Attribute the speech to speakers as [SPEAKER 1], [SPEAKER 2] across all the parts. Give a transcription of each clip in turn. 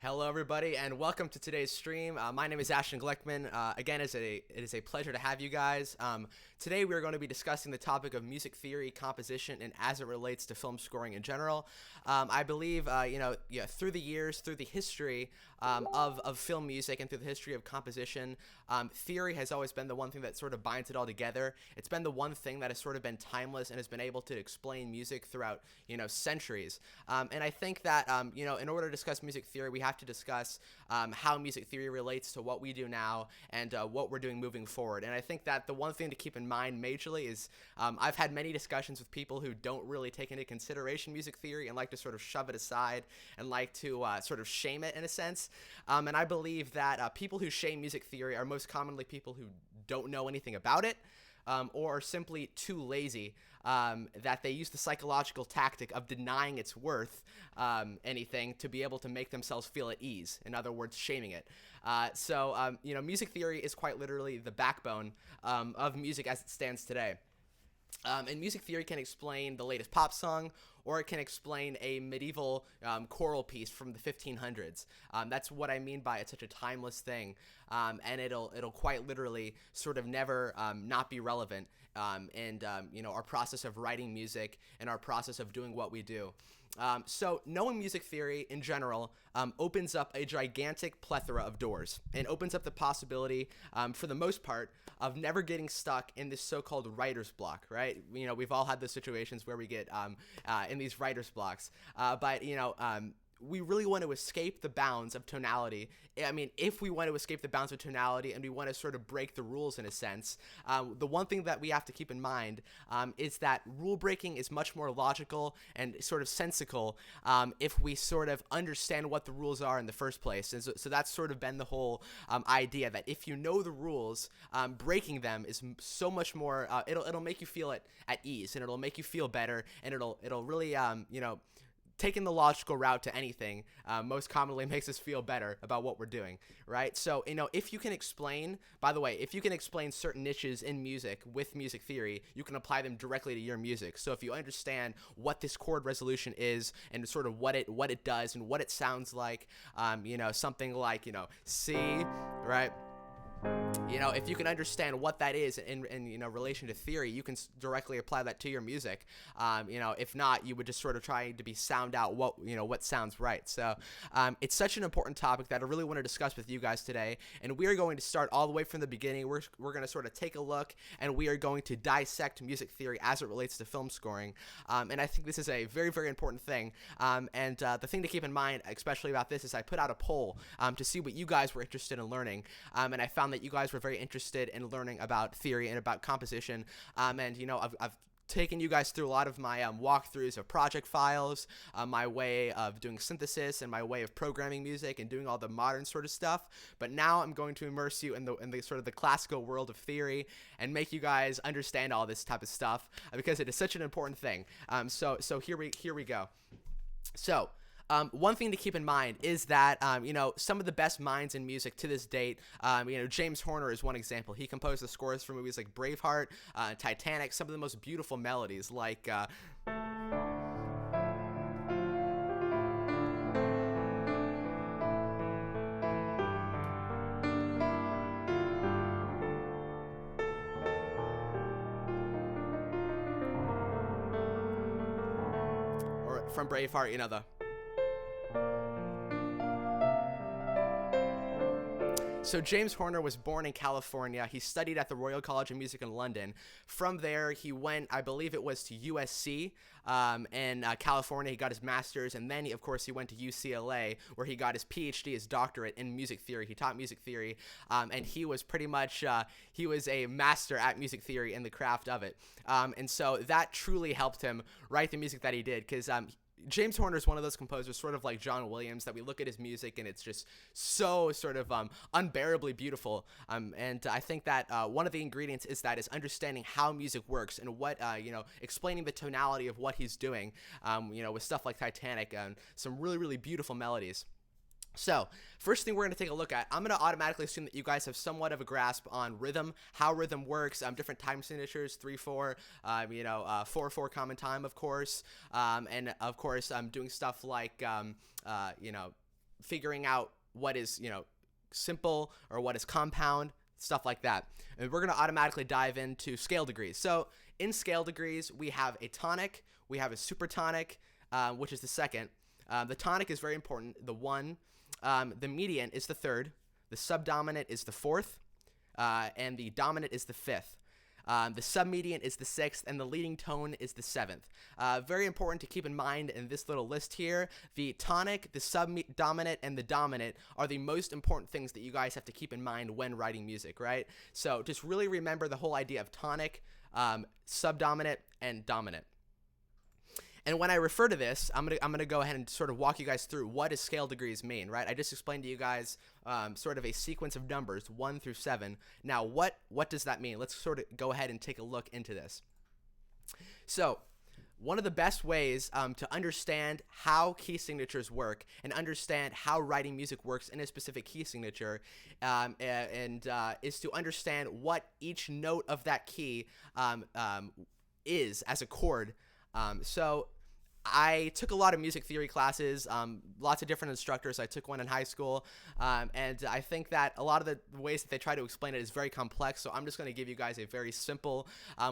[SPEAKER 1] Hello, everybody, and welcome to today's stream. My name is Ashton Gleckman. Again, it is a pleasure to have you guys. Today, we're going to be discussing the topic of music theory, composition, and as it relates to film scoring in general. I believe, through the years, through the history of film music and through the history of composition, theory has always been the one thing that sort of binds it all together. It's been the one thing that has sort of been timeless and has been able to explain music throughout, centuries. And I think that, in order to discuss music theory, we have to discuss how music theory relates to what we do now and what we're doing moving forward. And I think that the one thing to keep in mind majorly is I've had many discussions with people who don't really take into consideration music theory and like to sort of shove it aside and like to sort of shame it in a sense. And I believe that people who shame music theory are most commonly people who don't know anything about it. Or are simply too lazy, that they use the psychological tactic of denying its worth, anything, to be able to make themselves feel at ease. In other words, shaming it. Music theory is quite literally the backbone of music as it stands today. And music theory can explain the latest pop song, or it can explain a medieval choral piece from the 1500s. That's what I mean by it's such a timeless thing, and it'll quite literally sort of never not be relevant in our process of writing music and our process of doing what we do. So knowing music theory in general opens up a gigantic plethora of doors and opens up the possibility, for the most part, of never getting stuck in this so-called writer's block, right? We've all had those situations where we get in these writer's blocks, but we really want to escape the bounds of tonality. I mean, if we want to escape the bounds of tonality and we want to sort of break the rules in a sense, the one thing that we have to keep in mind is that rule breaking is much more logical and sort of sensical if we sort of understand what the rules are in the first place. And so that's sort of been the whole idea that if you know the rules, breaking them is so much more, it'll make you feel at ease, and it'll make you feel better, and it'll really, taking the logical route to anything most commonly makes us feel better about what we're doing, right? So, if you can explain, by the way, if you can explain certain niches in music with music theory, you can apply them directly to your music. So if you understand what this chord resolution is and sort of what it does and what it sounds like, something like, C, right? If you can understand what that is in relation to theory, you can directly apply that to your music. If not, you would just sort of try to sound out what sounds right. So it's such an important topic that I really want to discuss with you guys today. And we are going to start all the way from the beginning. We're going to sort of take a look, and we are going to dissect music theory as it relates to film scoring. And I think this is a very, very important thing. The thing to keep in mind, especially about this, is I put out a poll to see what you guys were interested in learning. And I found that you guys were very interested in learning about theory and about composition. I've taken you guys through a lot of my walkthroughs of project files, my way of doing synthesis, and my way of programming music and doing all the modern sort of stuff. But now I'm going to immerse you in the sort of the classical world of theory and make you guys understand all this type of stuff because it is such an important thing. So here we go. So. One thing to keep in mind is that, some of the best minds in music to this date, James Horner is one example. He composed the scores for movies like Braveheart, Titanic, some of the most beautiful melodies like, or from Braveheart, the... So James Horner was born in California. He studied at the Royal College of Music in London. From there, he went, I believe it was to USC in California. He got his master's, and then, of course, he went to UCLA, where he got his PhD, his doctorate in music theory. He taught music theory, and he was pretty much, he was a master at music theory and the craft of it. And so that truly helped him write the music that he did, because James Horner is one of those composers, sort of like John Williams, that we look at his music and it's just so sort of unbearably beautiful. And I think that one of the ingredients is understanding how music works and what, explaining the tonality of what he's doing, with stuff like Titanic and some really, really beautiful melodies. So, first thing we're going to take a look at, I'm going to automatically assume that you guys have somewhat of a grasp on rhythm, how rhythm works, different time signatures, 3/4, 4/4 common time, of course, and of course, doing stuff like, figuring out what is, simple or what is compound, stuff like that. And we're going to automatically dive into scale degrees. So in scale degrees, we have a tonic, we have a supertonic, which is the second. The tonic is very important, the 1. The median is the 3rd. The subdominant is the 4th. And the dominant is the 5th. The submedian is the 6th, and the leading tone is the 7th. Very important to keep in mind in this little list here. The tonic, the subdominant, and the dominant are the most important things that you guys have to keep in mind when writing music, right? So just really remember the whole idea of tonic, subdominant, and dominant. And when I refer to this, I'm gonna go ahead and sort of walk you guys through what does scale degrees mean, right? I just explained to you guys sort of a sequence of numbers, 1 through 7. Now, what does that mean? Let's sort of go ahead and take a look into this. So, one of the best ways to understand how key signatures work and understand how writing music works in a specific key signature is to understand what each note of that key is as a chord. So I took a lot of music theory classes, lots of different instructors. I took one in high school, and I think that a lot of the ways that they try to explain it is very complex, so I'm just going to give you guys a very simple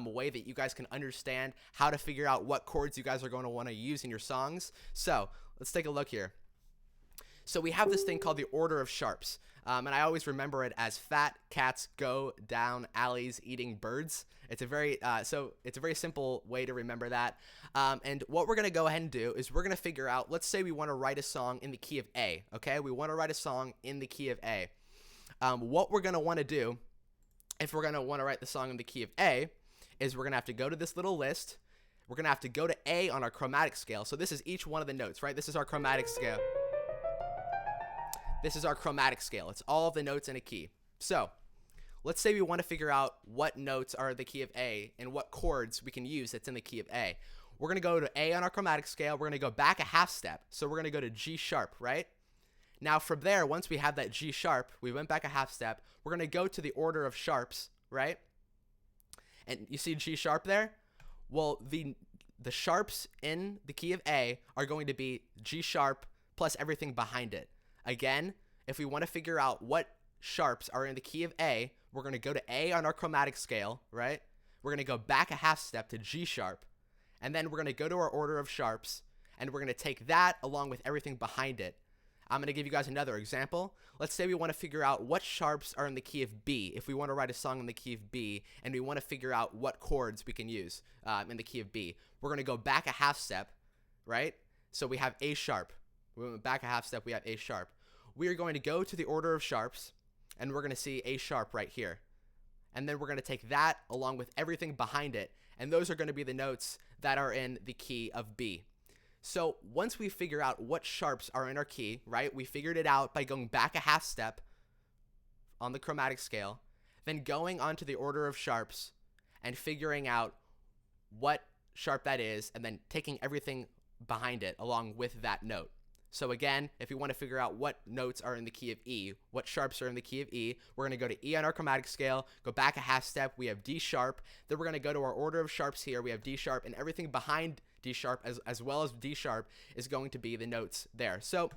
[SPEAKER 1] way that you guys can understand how to figure out what chords you guys are going to want to use in your songs. So let's take a look here. So we have this thing called the order of sharps, and I always remember it as fat cats go down alleys eating birds. It's a very simple way to remember that. And what we're going to go ahead and do is we're going to figure out, let's say we want to write a song in the key of A, okay? We want to write a song in the key of A. What we're going to want to do, if we're going to want to write the song in the key of A, is we're going to have to go to this little list. We're going to have to go to A on our chromatic scale. So this is each one of the notes, right? This is our chromatic scale. This is our chromatic scale. It's all of the notes in a key. So let's say we want to figure out what notes are the key of A and what chords we can use that's in the key of A. We're going to go to A on our chromatic scale. We're going to go back a half step. So we're going to go to G sharp, right? Now from there, once we have that G sharp, we went back a half step. We're going to go to the order of sharps, right? And you see G sharp there? Well, the sharps in the key of A are going to be G sharp plus everything behind it. Again, if we want to figure out what sharps are in the key of A, we're going to go to A on our chromatic scale, right? We're going to go back a half step to G sharp, and then we're going to go to our order of sharps, and we're going to take that along with everything behind it. I'm going to give you guys another example. Let's say we want to figure out what sharps are in the key of B. If we want to write a song in the key of B, and we want to figure out what chords we can use in the key of B, we're going to go back a half step, right? So we have A sharp. We went back a half step, we have A sharp. We are going to go to the order of sharps, and we're going to see A sharp right here. And then we're going to take that along with everything behind it, and those are going to be the notes that are in the key of B. So once we figure out what sharps are in our key, right, we figured it out by going back a half step on the chromatic scale, then going on to the order of sharps and figuring out what sharp that is, and then taking everything behind it along with that note. So again, if we want to figure out what notes are in the key of E, what sharps are in the key of E, we're going to go to E on our chromatic scale, go back a half step, we have D sharp, then we're going to go to our order of sharps here, we have D sharp, and everything behind D sharp as well as D sharp is going to be the notes there. So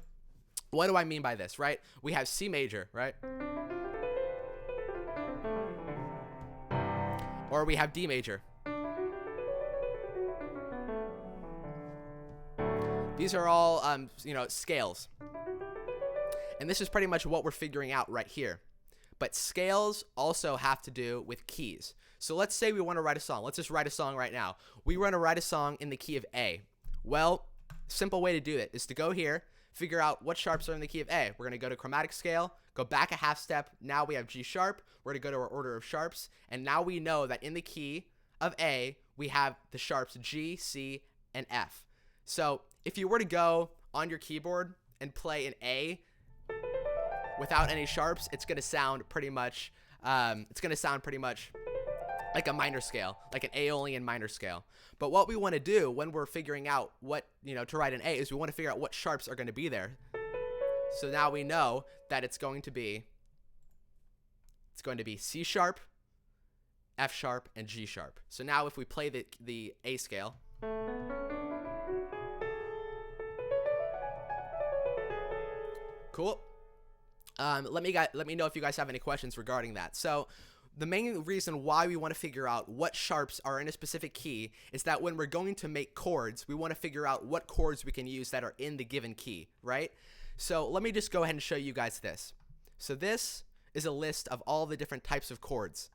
[SPEAKER 1] what do I mean by this, right? We have C major, right? Or we have D major. These are all, scales. And this is pretty much what we're figuring out right here. But scales also have to do with keys. So let's say we want to write a song. Let's just write a song right now. We want to write a song in the key of A. Well, simple way to do it is to go here, figure out what sharps are in the key of A. We're going to go to chromatic scale, go back a half step. Now we have G sharp. We're going to go to our order of sharps. And now we know that in the key of A, we have the sharps G, C, and F. So if you were to go on your keyboard and play an A without any sharps, it's going to sound pretty much like a minor scale, like an Aeolian minor scale. But what we want to do when we're figuring out what, to write an A is we want to figure out what sharps are going to be there. So now we know that it's going to be C sharp, F sharp, and G sharp. So now if we play the A scale, Cool. Let me know if you guys have any questions regarding that. So the main reason why we want to figure out what sharps are in a specific key is that when we're going to make chords, we want to figure out what chords we can use that are in the given key, right? So let me just go ahead and show you guys this. So this is a list of all the different types of chords.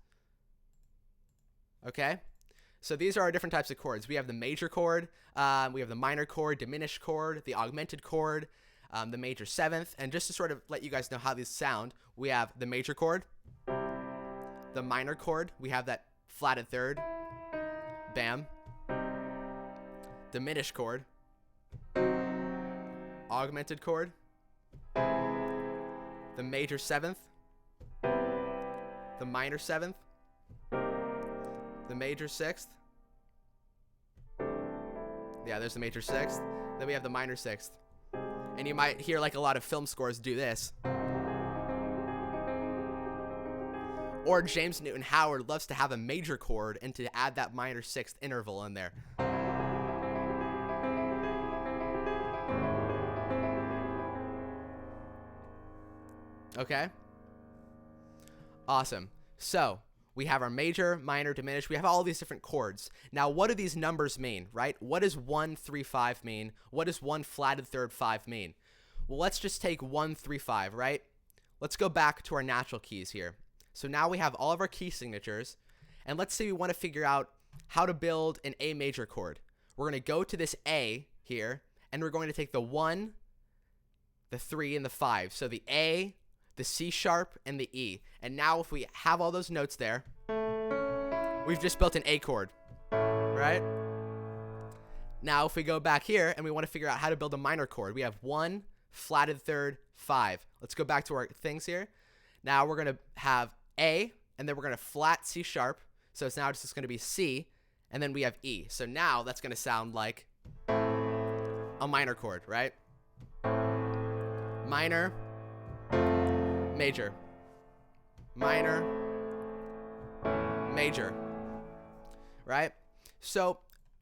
[SPEAKER 1] Okay? So these are our different types of chords. We have the major chord, we have the minor chord, diminished chord, the augmented chord, the major seventh, and just to sort of let you guys know how these sound, we have the major chord, the minor chord, we have that flatted third, bam, diminished chord, augmented chord, the major seventh, the minor seventh, the major sixth, yeah, there's the major sixth, then we have the minor sixth. And you might hear like a lot of film scores do this. Or James Newton Howard loves to have a major chord and to add that minor sixth interval in there. Okay? Awesome. So we have our major, minor, diminished. We have all these different chords. Now, what do these numbers mean, right? What does 1, 3, 5 mean? What does 1 flatted third 5 mean? Well, let's just take 1, 3, 5, right? Let's go back to our natural keys here. So now we have all of our key signatures, and let's say we want to figure out how to build an A major chord. We're going to go to this A here, and we're going to take the 1, the 3, and the 5. So the A, the C sharp, and the E. And now if we have all those notes there, we've just built an A chord, right? Now if we go back here and we want to figure out how to build a minor chord, we have 1, flatted third, 5. Let's go back to our things here. Now we're going to have A, and then we're going to flat C sharp. So it's now just going to be C, and then we have E. So now that's going to sound like a minor chord, right? Minor, major, minor, major, right? So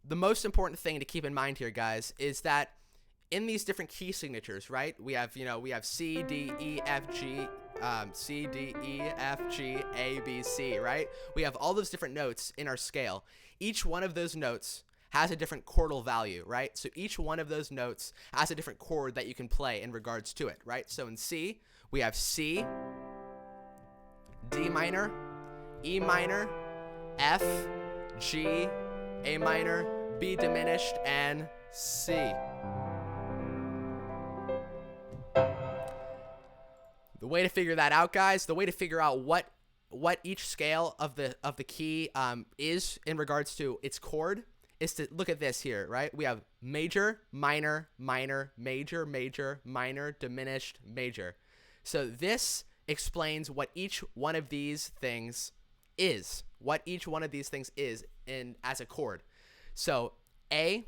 [SPEAKER 1] the most important thing to keep in mind here, guys, is that in these different key signatures, right? We have, we have C, D, E, F, G, C, D, E, F, G, A, B, C, right? We have all those different notes in our scale. Each one of those notes has a different chordal value, right? So each one of those notes has a different chord that you can play in regards to it, right? So in C, we have C, D minor, E minor, F, G, A minor, B diminished, and C. The way to figure that out, guys, the way to figure out what each scale of the key is in regards to its chord is to look at this here, right? We have major, minor, minor, major, major, minor, diminished, major. So this explains what each one of these things is, as a chord. So A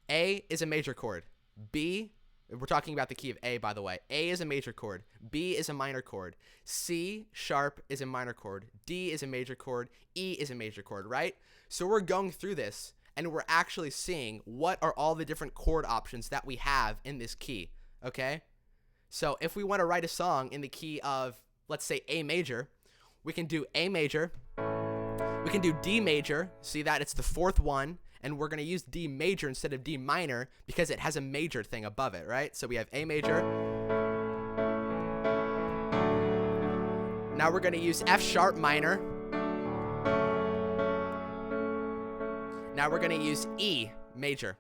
[SPEAKER 1] is a major chord. B, we're talking about the key of A, by the way. A is a major chord. B is a minor chord. C sharp is a minor chord. D is a major chord. E is a major chord, right? So we're going through this, and we're actually seeing what are all the different chord options that we have in this key, okay? So if we want to write a song in the key of, let's say, A major, we can do A major. We can do D major. See that? It's the fourth one. And we're going to use D major instead of D minor because it has a major thing above it, right? So we have A major. Now we're going to use F sharp minor. Now we're going to use E major.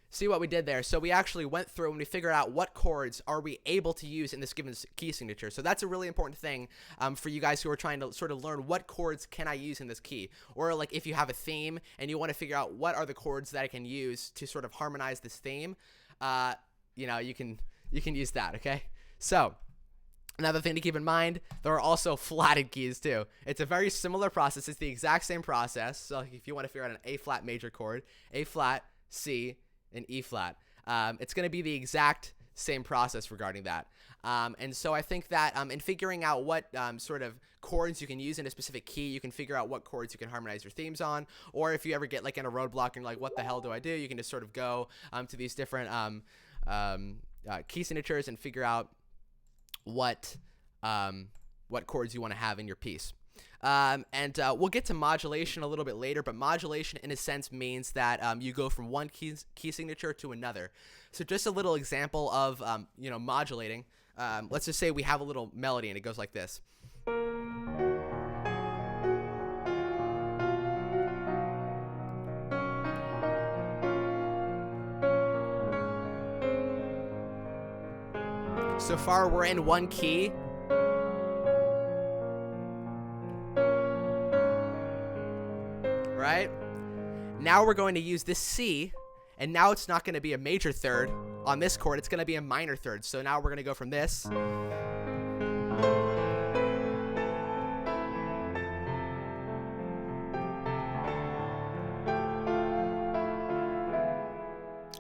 [SPEAKER 1] See what we did there? So we actually went through and we figured out what chords are we able to use in this given key signature. So that's a really important thing for you guys who are trying to sort of learn what chords can I use in this key. Or like if you have a theme and you want to figure out what are the chords that I can use to sort of harmonize this theme, you can use that, okay? So another thing to keep in mind, there are also flatted keys too. It's a very similar process. It's the exact same process. So if you want to figure out an A flat major chord, A flat, C, and E flat. It's going to be the exact same process regarding that. And so I think that in figuring out what sort of chords you can use in a specific key, you can figure out what chords you can harmonize your themes on. Or if you ever get like in a roadblock and you're like, what the hell do I do? You can just sort of go to these different key signatures and figure out what chords you want to have in your piece. We'll get to modulation a little bit later, but modulation in a sense means that you go from one key signature to another. So just a little example of modulating. Let's just say we have a little melody and it goes like this. So far we're in one key. Right? Now we're going to use this C, and now it's not going to be a major third on this chord, it's going to be a minor third. So now we're going to go from this all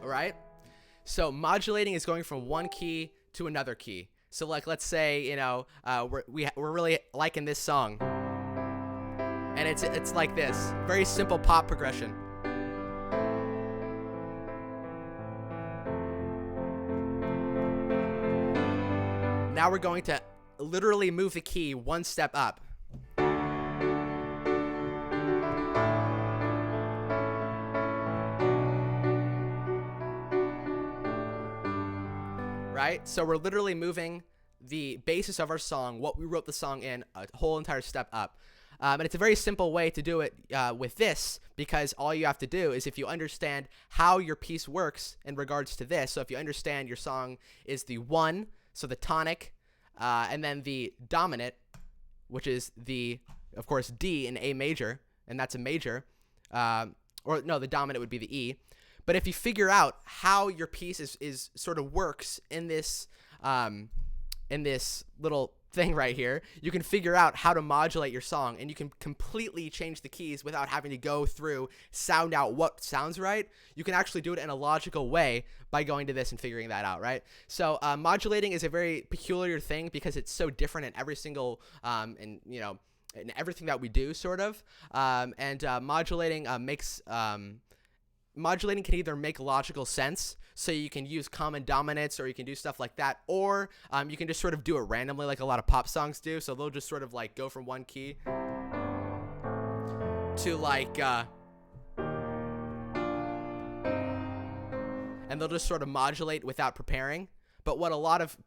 [SPEAKER 1] right? So modulating is going from one key to another key. So like, let's say, we're really liking this song. And it's like this, very simple pop progression. Now we're going to literally move the key one step up. Right? So we're literally moving the basis of our song, what we wrote the song in, a whole entire step up. And it's a very simple way to do it with this, because all you have to do is, if you understand how your piece works in regards to this, so if you understand your song is the 1, so the tonic, and then the dominant, which is of course, D in A major, and that's a major, or no, the dominant would be the E. But if you figure out how your piece is sort of works in this little thing right here, you can figure out how to modulate your song, and you can completely change the keys without having to go through, sound out what sounds right. You can actually do it in a logical way by going to this and figuring that out, right? So modulating is a very peculiar thing because it's so different in every single in everything that we do, sort of. Modulating modulating can either make logical sense, so you can use common dominants, or you can do stuff like that, or you can just sort of do it randomly like a lot of pop songs do. So they'll just sort of like go from one key to like and they'll just sort of modulate without preparing. But what a lot of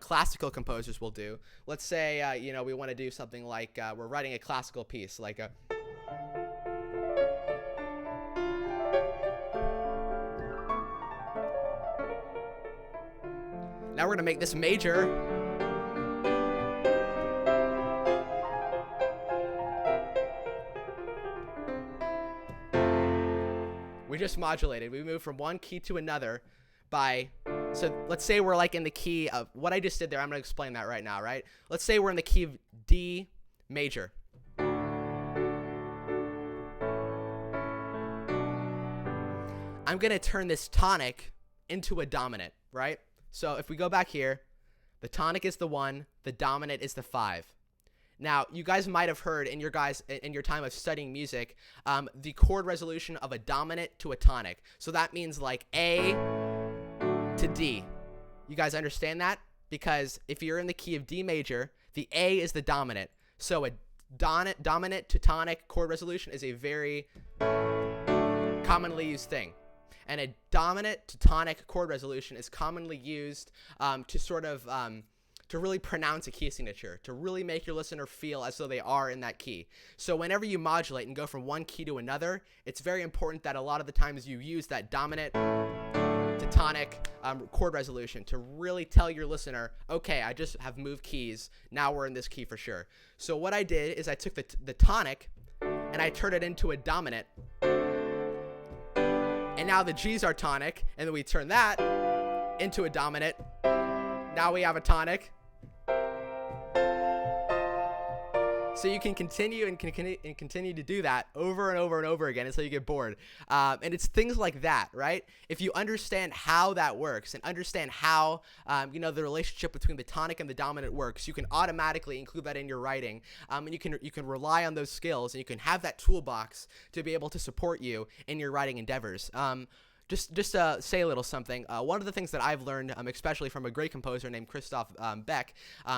[SPEAKER 1] classical composers will do, let's say we want to do something like we're writing a classical piece, like a now we're going to make this major. We just modulated. We moved from one key to another so let's say we're like in the key of what I just did there. I'm going to explain that right now, right? Let's say we're in the key of D major. I'm going to turn this tonic into a dominant, right? So if we go back here, the tonic is the 1, the dominant is the 5. Now, you guys might have heard in your time of studying music, the chord resolution of a dominant to a tonic. So that means like A to D. You guys understand that? Because if you're in the key of D major, the A is the dominant. So a dominant to tonic chord resolution is a very commonly used thing. And a dominant to tonic chord resolution is commonly used to sort of to really pronounce a key signature, to really make your listener feel as though they are in that key. So whenever you modulate and go from one key to another, it's very important that a lot of the times you use that dominant to tonic chord resolution to really tell your listener, okay, I just have moved keys, now we're in this key for sure. So what I did is I took the tonic and I turned it into a dominant. And now the G's are tonic, and then we turn that into a dominant. Now we have a tonic. So you can continue and continue to do that over and over and over again until you get bored. And it's things like that, right? If you understand how that works and understand how the relationship between the tonic and the dominant works, you can automatically include that in your writing, and you can rely on those skills, and you can have that toolbox to be able to support you in your writing endeavors. Just to say a little something, one of the things that I've learned, especially from a great composer named Christoph Beck,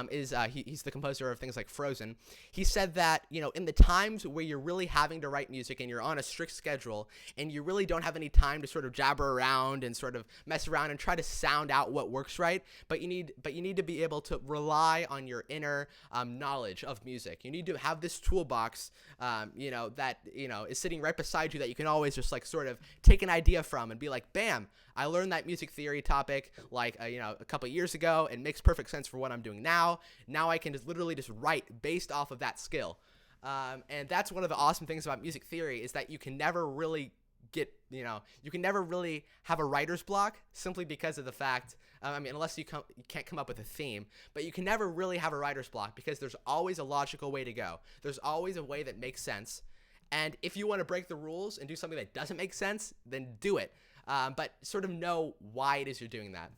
[SPEAKER 1] is he's the composer of things like Frozen. He said that, in the times where you're really having to write music and you're on a strict schedule and you really don't have any time to sort of jabber around and sort of mess around and try to sound out what works right, but you need to be able to rely on your inner knowledge of music. You need to have this toolbox, that is sitting right beside you that you can always just like sort of take an idea from and be like, bam, I learned that music theory topic like a couple years ago. It makes perfect sense for what I'm doing now. Now I can just literally just write based off of that skill. And that's one of the awesome things about music theory, is that you can never really you can never really have a writer's block, simply because of the fact, unless you can't come up with a theme, but you can never really have a writer's block because there's always a logical way to go. There's always a way that makes sense. And if you want to break the rules and do something that doesn't make sense, then do it. But sort of know why it is you're doing that.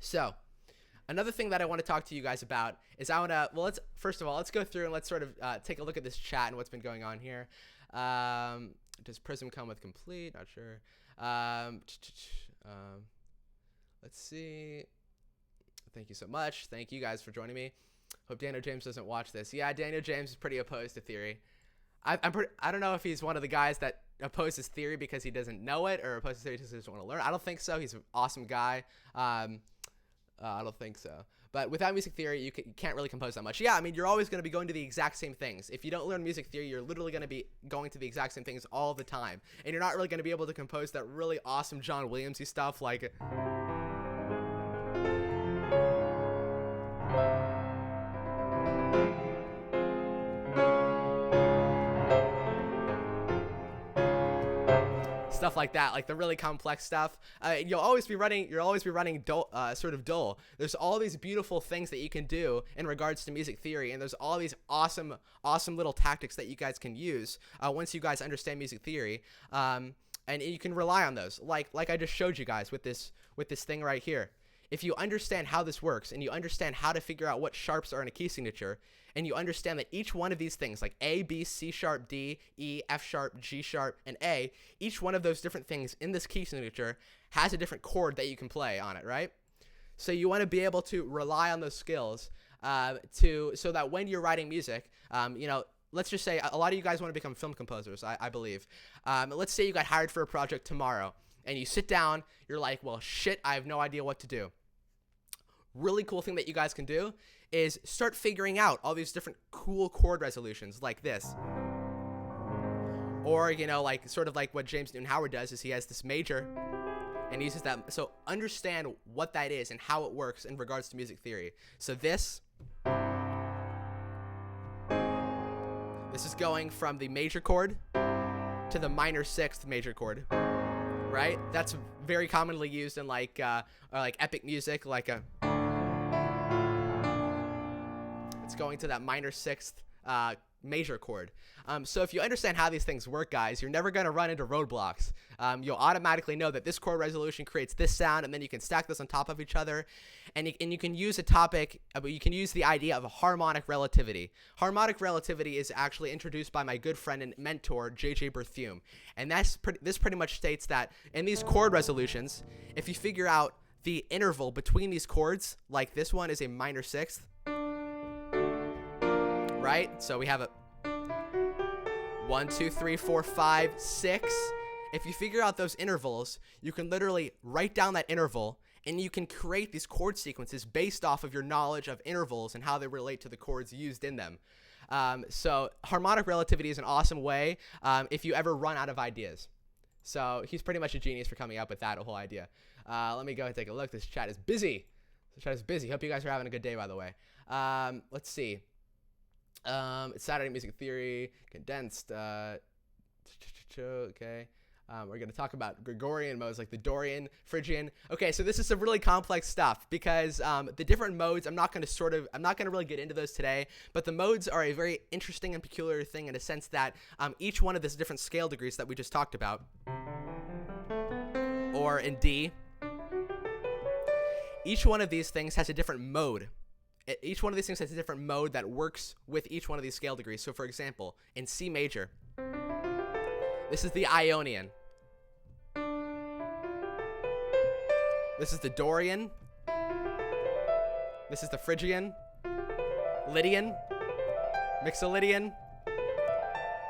[SPEAKER 1] So another thing that I want to talk to you guys about is let's go through and let's sort of take a look at this chat and what's been going on here. Does Prism come with complete? Not sure. Let's see. Thank you so much. Thank you guys for joining me. Hope Daniel James doesn't watch this. Yeah, Daniel James is pretty opposed to theory. I don't know if he's one of the guys that opposes theory because he doesn't know it, or opposes theory because he doesn't want to learn. I don't think so. He's an awesome guy. I don't think so. But without music theory, you can't really compose that much. Yeah, you're always going to be going to the exact same things. If you don't learn music theory, you're literally going to be going to the exact same things all the time. And you're not really going to be able to compose that really awesome John Williams-y stuff like... stuff like that, like the really complex stuff. You'll always be running sort of dull. There's all these beautiful things that you can do in regards to music theory, and there's all these awesome little tactics that you guys can use once you guys understand music theory, and you can rely on those, like I just showed you guys with this thing right here. If you understand how this works, and you understand how to figure out what sharps are in a key signature, and you understand that each one of these things, like A, B, C sharp, D, E, F sharp, G sharp, and A, each one of those different things in this key signature has a different chord that you can play on it, right? So you want to be able to rely on those skills so that when you're writing music, let's just say a lot of you guys want to become film composers, I believe. Let's say you got hired for a project tomorrow, and you sit down, you're like, well, shit, I have no idea what to do. Really cool thing that you guys can do is start figuring out all these different cool chord resolutions like this. Or, like sort of like what James Newton Howard does, is he has this major and uses that. So understand what that is and how it works in regards to music theory. So this is going from the major chord to the minor sixth major chord, right? That's very commonly used in like epic music, like it's going to that minor sixth major chord. So if you understand how these things work, guys, you're never going to run into roadblocks. You'll automatically know that this chord resolution creates this sound, and then you can stack this on top of each other, and you can use a topic, you can use the idea of harmonic relativity. Harmonic relativity is actually introduced by my good friend and mentor, J.J. Berthume, and this pretty much states that in these chord resolutions, if you figure out the interval between these chords, like this one is a minor sixth, right? So we have a 1, 2, 3, 4, 5, 6. If you figure out those intervals, you can literally write down that interval, and you can create these chord sequences based off of your knowledge of intervals and how they relate to the chords used in them. So harmonic relativity is an awesome way if you ever run out of ideas. So he's pretty much a genius for coming up with that whole idea. Let me go and take a look. This chat is busy. Hope you guys are having a good day, by the way. Let's see. It's Saturday Music Theory, condensed. Okay. We're going to talk about Gregorian modes like the Dorian, Phrygian. Okay, so this is some really complex stuff because the different modes, I'm not going to really get into those today, but the modes are a very interesting and peculiar thing in a sense that each one of these different scale degrees that we just talked about, or in D, each one of these things has a different mode. Each one of these things has a different mode that works with each one of these scale degrees. So for example, in C major, this is the Ionian. This is the Dorian. This is the Phrygian, Lydian, Mixolydian,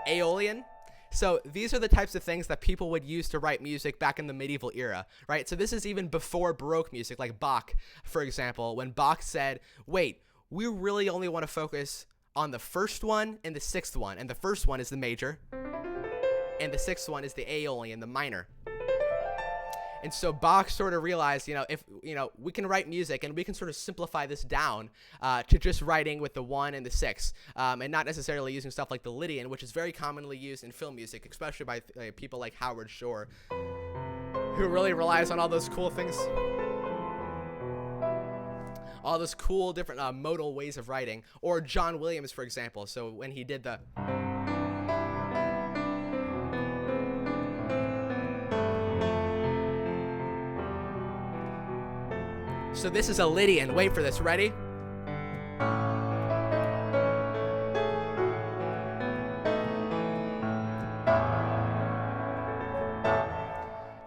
[SPEAKER 1] Aeolian. So these are the types of things that people would use to write music back in the medieval era, right? So this is even before Baroque music, like Bach, for example, when Bach said, wait, we really only want to focus on the first one and the sixth one. And the first one is the major, and the sixth one is the Aeolian, the minor. And so Bach sort of realized, if we can write music and we can sort of simplify this down to just writing with the 1 and the 6, and not necessarily using stuff like the Lydian, which is very commonly used in film music, especially by people like Howard Shore, who really relies on all those cool things, all those cool different modal ways of writing. Or John Williams, for example. So when he did the So this is a Lydian. Wait for this. Ready?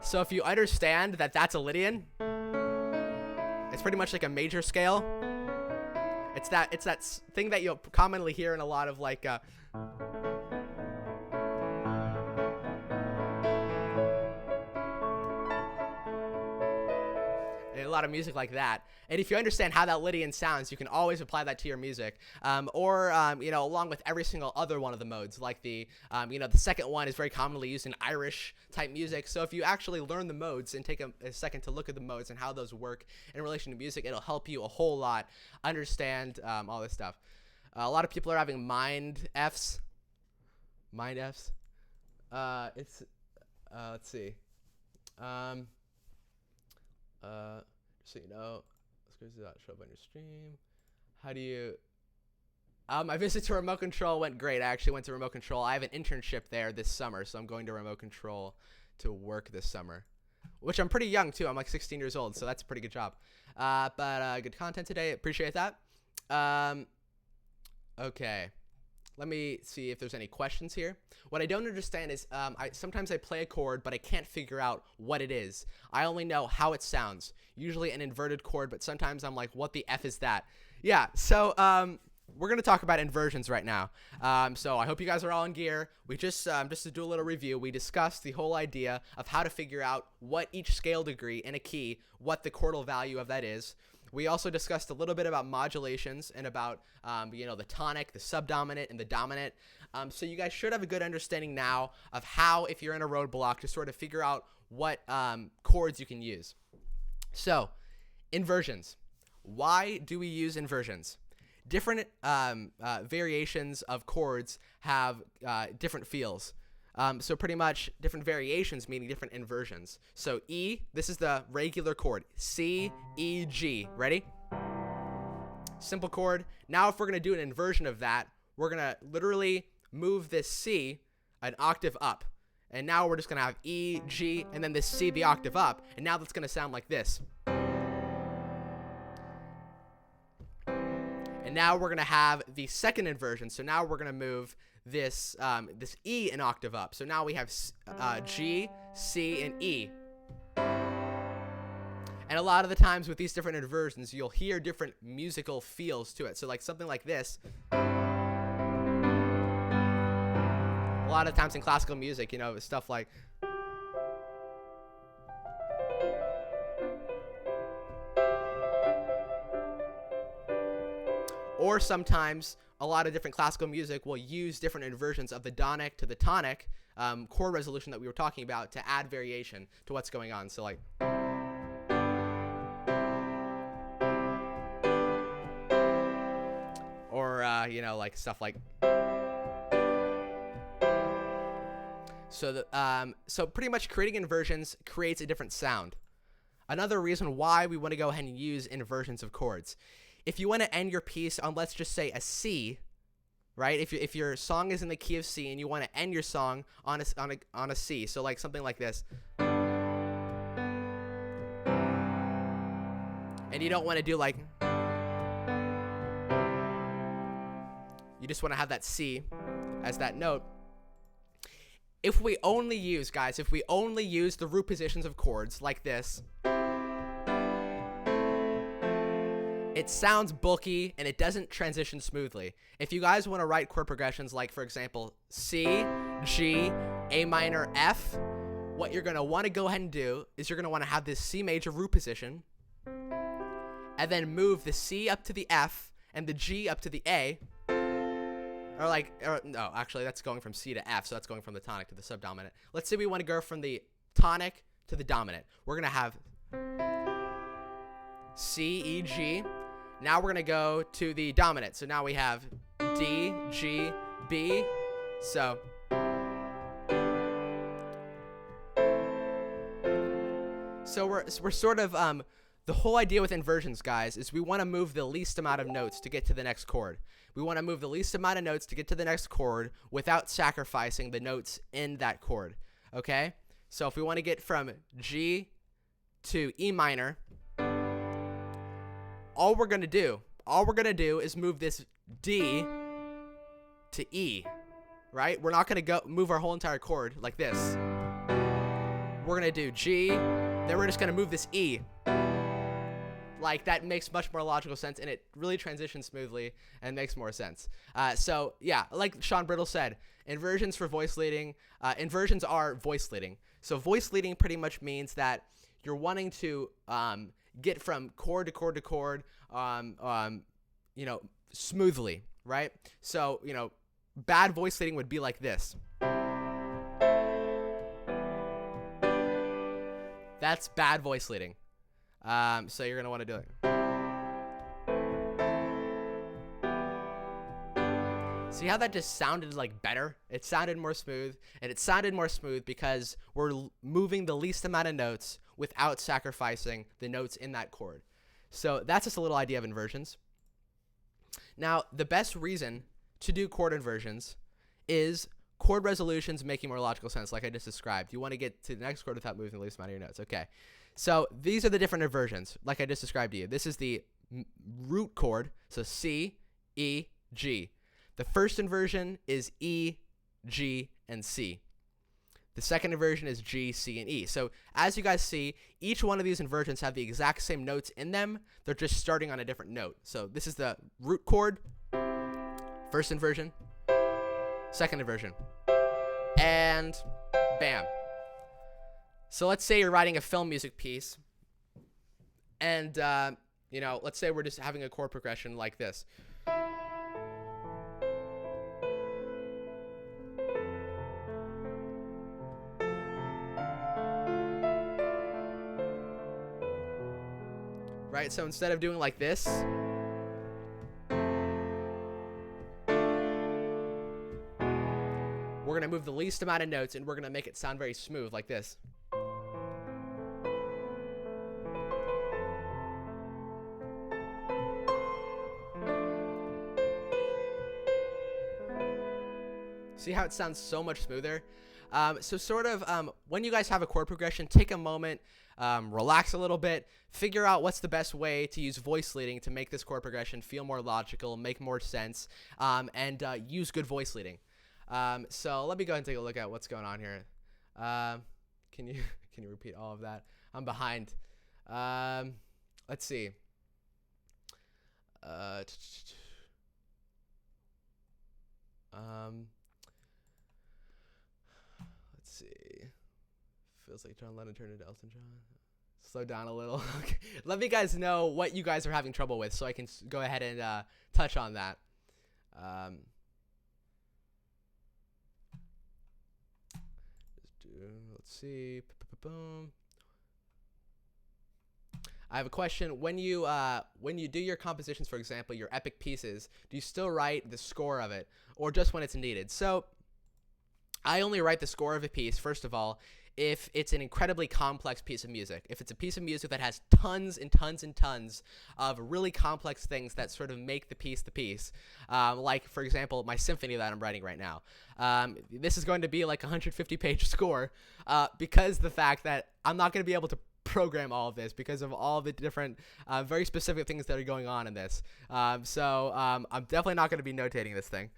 [SPEAKER 1] So if you understand that that's a Lydian, it's pretty much like a major scale. It's that thing that you'll commonly hear in a lot of like a lot of music like that. And if you understand how that Lydian sounds, you can always apply that to your music, or along with every single other one of the modes. Like the second one is very commonly used in Irish type music. So if you actually learn the modes and take a second to look at the modes and how those work in relation to music, it'll help you a whole lot understand all this stuff. A lot of people are having mind Fs. Let's see. So let's go to that, show up on your stream. How do you my visit to remote control went great. I actually went to remote control. I have an internship there this summer, so I'm going to remote control to work this summer, which I'm pretty young too. I'm like 16 years old, so that's a pretty good job. But good content today. Appreciate that. Okay. Let me see if there's any questions here. What I don't understand is sometimes I play a chord, but I can't figure out what it is. I only know how it sounds, usually an inverted chord, but sometimes I'm like, what the F is that? Yeah, so we're going to talk about inversions right now. So I hope you guys are all in gear. We just to do a little review, we discussed the whole idea of how to figure out what each scale degree in a key, what the chordal value of that is. We also discussed a little bit about modulations and about, the tonic, the subdominant, and the dominant. So you guys should have a good understanding now of how, if you're in a roadblock, to sort of figure out what chords you can use. So, inversions. Why do we use inversions? Different variations of chords have different feels. So pretty much different variations, meaning different inversions. So E, this is the regular chord. C, E, G. Ready? Simple chord. Now if we're going to do an inversion of that, we're going to literally move this C an octave up. And now we're just going to have E, G, and then this C the octave up. And now that's going to sound like this. And now we're going to have the second inversion. So now we're going to move this this E an octave up. So now we have G, C, and E. And a lot of the times with these different inversions, you'll hear different musical feels to it. So like something like this. A lot of times in classical music, stuff like or sometimes a lot of different classical music will use different inversions of the donic to the tonic chord resolution that we were talking about to add variation to what's going on. So like, or like stuff like. So pretty much creating inversions creates a different sound. Another reason why we want to go ahead and use inversions of chords. If you want to end your piece on, let's just say, a C, right? If your song is in the key of C and you want to end your song on a C, so like something like this, and you don't want to do like, you just want to have that C as that note. If we only use, guys, if we only use the root positions of chords like this, it sounds bulky and it doesn't transition smoothly. If you guys want to write chord progressions like, for example, C, G, A minor, F, what you're going to want to go ahead and do is you're going to want to have this C major root position and then move the C up to the F and the G up to the A. No, actually, that's going from C to F, so that's going from the tonic to the subdominant. Let's say we want to go from the tonic to the dominant. We're going to have C, E, G. Now we're going to go to the dominant. So now we have D, G, B. So we're sort of, the whole idea with inversions, guys, is we want to move the least amount of notes to get to the next chord. We want to move the least amount of notes to get to the next chord without sacrificing the notes in that chord, okay? So if we want to get from G to E minor, all we're going to do is move this D to E, right? We're not going to move our whole entire chord like this. We're going to do G, then we're just going to move this E. Like, that makes much more logical sense, and it really transitions smoothly and makes more sense. So, yeah, like Sean Brittle said, inversions for voice leading, inversions are voice leading. So voice leading pretty much means that you're wanting to get from chord to chord to chord, smoothly, right? So, bad voice leading would be like this. That's bad voice leading. So you're going to want to do it. See how that just sounded like better? It sounded more smooth, and it sounded more smooth because we're moving the least amount of notes without sacrificing the notes in that chord. So that's just a little idea of inversions. Now, the best reason to do chord inversions is chord resolutions making more logical sense, like I just described. You want to get to the next chord without moving the least amount of your notes. Okay. So these are the different inversions, like I just described to you. This is the root chord, so C, E, G. The first inversion is E, G, and C. The second inversion is G, C, and E. So as you guys see, each one of these inversions have the exact same notes in them. They're just starting on a different note. So this is the root chord, first inversion, second inversion, and bam. So let's say you're writing a film music piece, and, let's say we're just having a chord progression like this. Right, so instead of doing like this, we're going to move the least amount of notes, and we're going to make it sound very smooth like this. See how it sounds so much smoother? When you guys have a chord progression, take a moment, relax a little bit, figure out what's the best way to use voice leading to make this chord progression feel more logical, make more sense, and use good voice leading. So let me go ahead and take a look at what's going on here. Can you repeat all of that? I'm behind. Let's see. Let's see. Feels like John Lennon turned into Elton John. Slow down a little. Okay. Let me guys know what you guys are having trouble with so I can go ahead and touch on that. Let's see. Boom. I have a question. When you do your compositions, for example, your epic pieces, do you still write the score of it, or just when it's needed? So I only write the score of a piece, first of all, if it's an incredibly complex piece of music. If it's a piece of music that has tons and tons and tons of really complex things that sort of make the piece. Like, for example, my symphony that I'm writing right now. This is going to be like a 150-page score because the fact that I'm not going to be able to program all of this because of all the different very specific things that are going on in this. So I'm definitely not going to be notating this thing.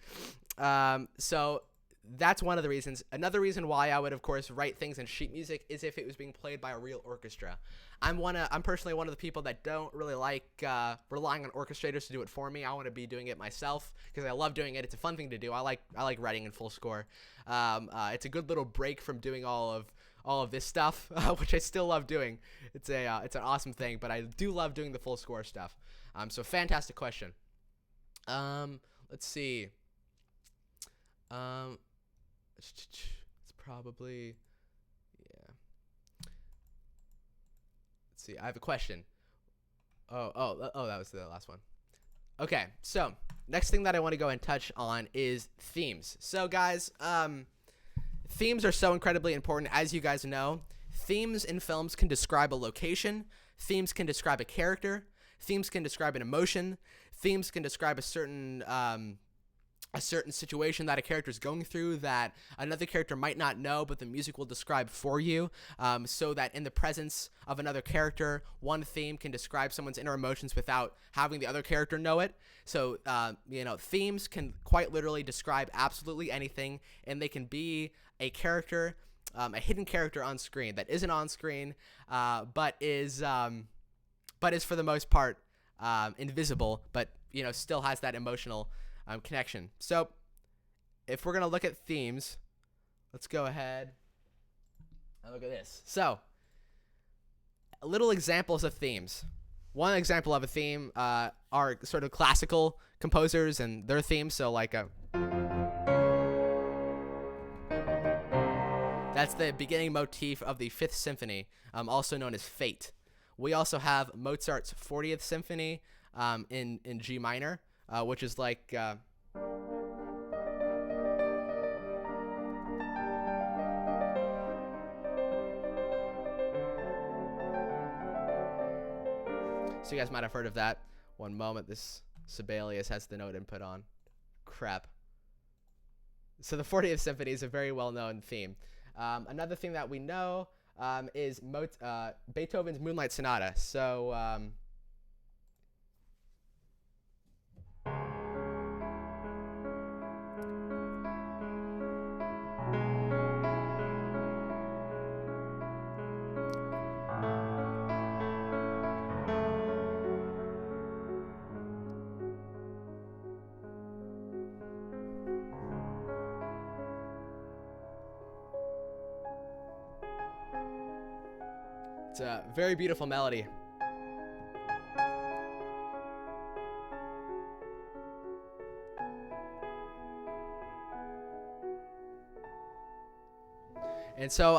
[SPEAKER 1] So that's one of the reasons. Another reason why I would, of course, write things in sheet music is if it was being played by a real orchestra. I'm personally one of the people that don't really like relying on orchestrators to do it for me. I want to be doing it myself because I love doing it. It's a fun thing to do. I like writing in full score. It's a good little break from doing all of this stuff, which I still love doing. It's an awesome thing, but I do love doing the full score stuff. So fantastic question. Let's see. It's probably, yeah. Let's see. I have a question. Oh, that was the last one. Okay, so next thing that I want to go and touch on is themes. So guys, themes are so incredibly important. As you guys know, themes in films can describe a location. Themes can describe a character. Themes can describe an emotion. Themes can describe a certain situation that a character is going through that another character might not know, but the music will describe for you, so that in the presence of another character, one theme can describe someone's inner emotions without having the other character know it. So, themes can quite literally describe absolutely anything, and they can be a character, a hidden character on screen that isn't on screen, but is for the most part invisible, but still has that emotional connection. So if we're going to look at themes, let's go ahead and look at this. So little examples of themes. One example of a theme are sort of classical composers and their themes. So like that's the beginning motif of the Fifth Symphony, also known as Fate. We also have Mozart's 40th Symphony in G minor, which is like so you guys might have heard of that. One moment, this Sibelius has the note input on. Crap. So the 40th Symphony is a very well-known theme. Another thing that we know is Beethoven's Moonlight Sonata. So it's a very beautiful melody. And so,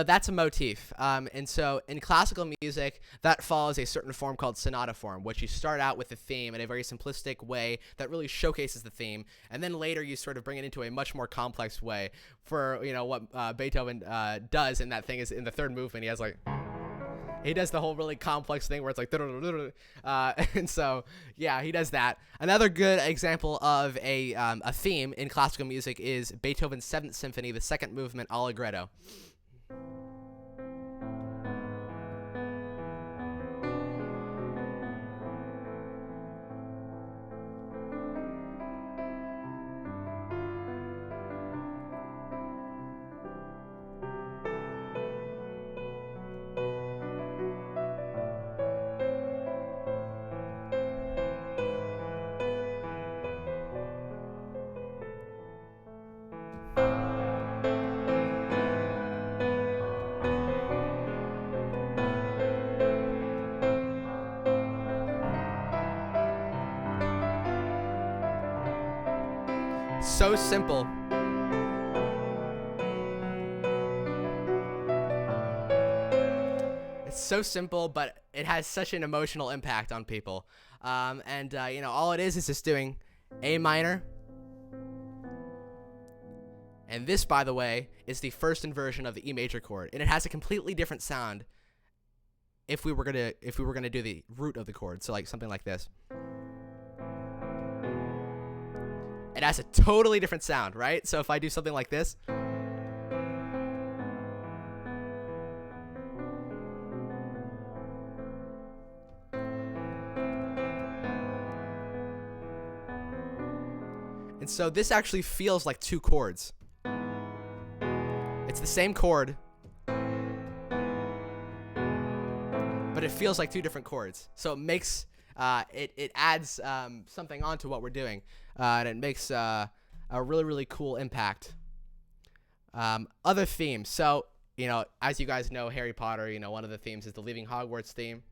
[SPEAKER 1] that's a motif. And so in classical music, that follows a certain form called sonata form, which you start out with the theme in a very simplistic way that really showcases the theme. And then later you sort of bring it into a much more complex way. For, what Beethoven does in that thing is in the third movement, he has like... He does the whole really complex thing where it's like, and so, yeah, he does that. Another good example of a theme in classical music is Beethoven's 7th Symphony, the second movement, Allegretto. So simple. It's so simple, but it has such an emotional impact on people. All it is just doing A minor, And this, by the way, is the first inversion of the E major chord, and it has a completely different sound if we were gonna do the root of the chord. So like something like this. It has a totally different sound, right? So if I do something like this, and so this actually feels like two chords. It's the same chord, but it feels like two different chords. So it makes it adds something onto what we're doing, and it makes a really, really cool impact. Other themes. So, as you guys know, Harry Potter, one of the themes is the Leaving Hogwarts theme.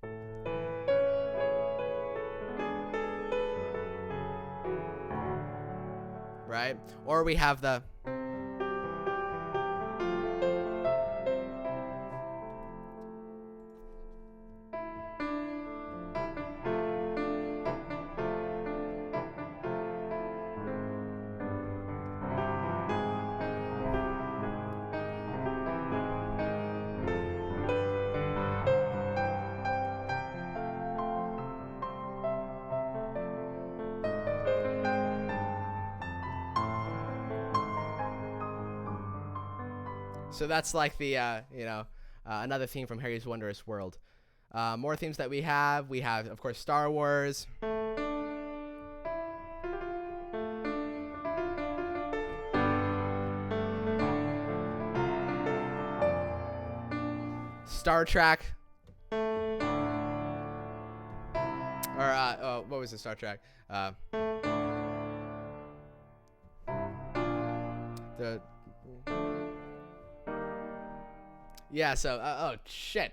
[SPEAKER 1] Right? Or we have the so that's like the another theme from Harry's Wondrous World. More themes that we have of course Star Wars, Star Trek, or what was the Star Trek? So oh shit,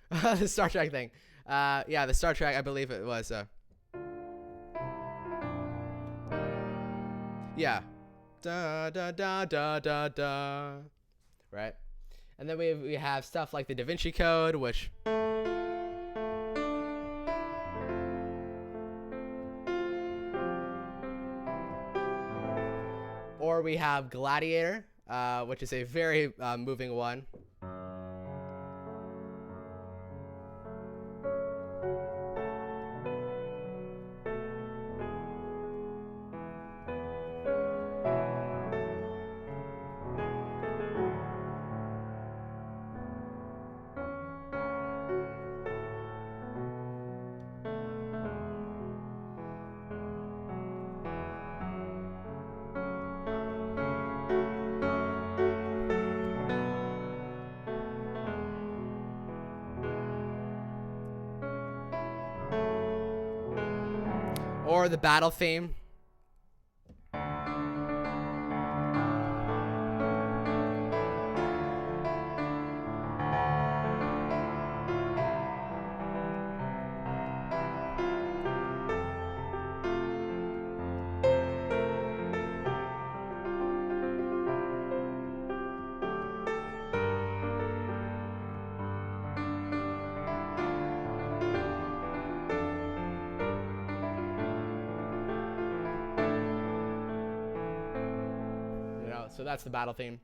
[SPEAKER 1] the Star Trek thing. The Star Trek, I believe it was. Da da da da da da. Right, and then we have stuff like the Da Vinci Code, which. Or we have Gladiator, which is a very moving one. Or the battle theme. So that's the battle theme.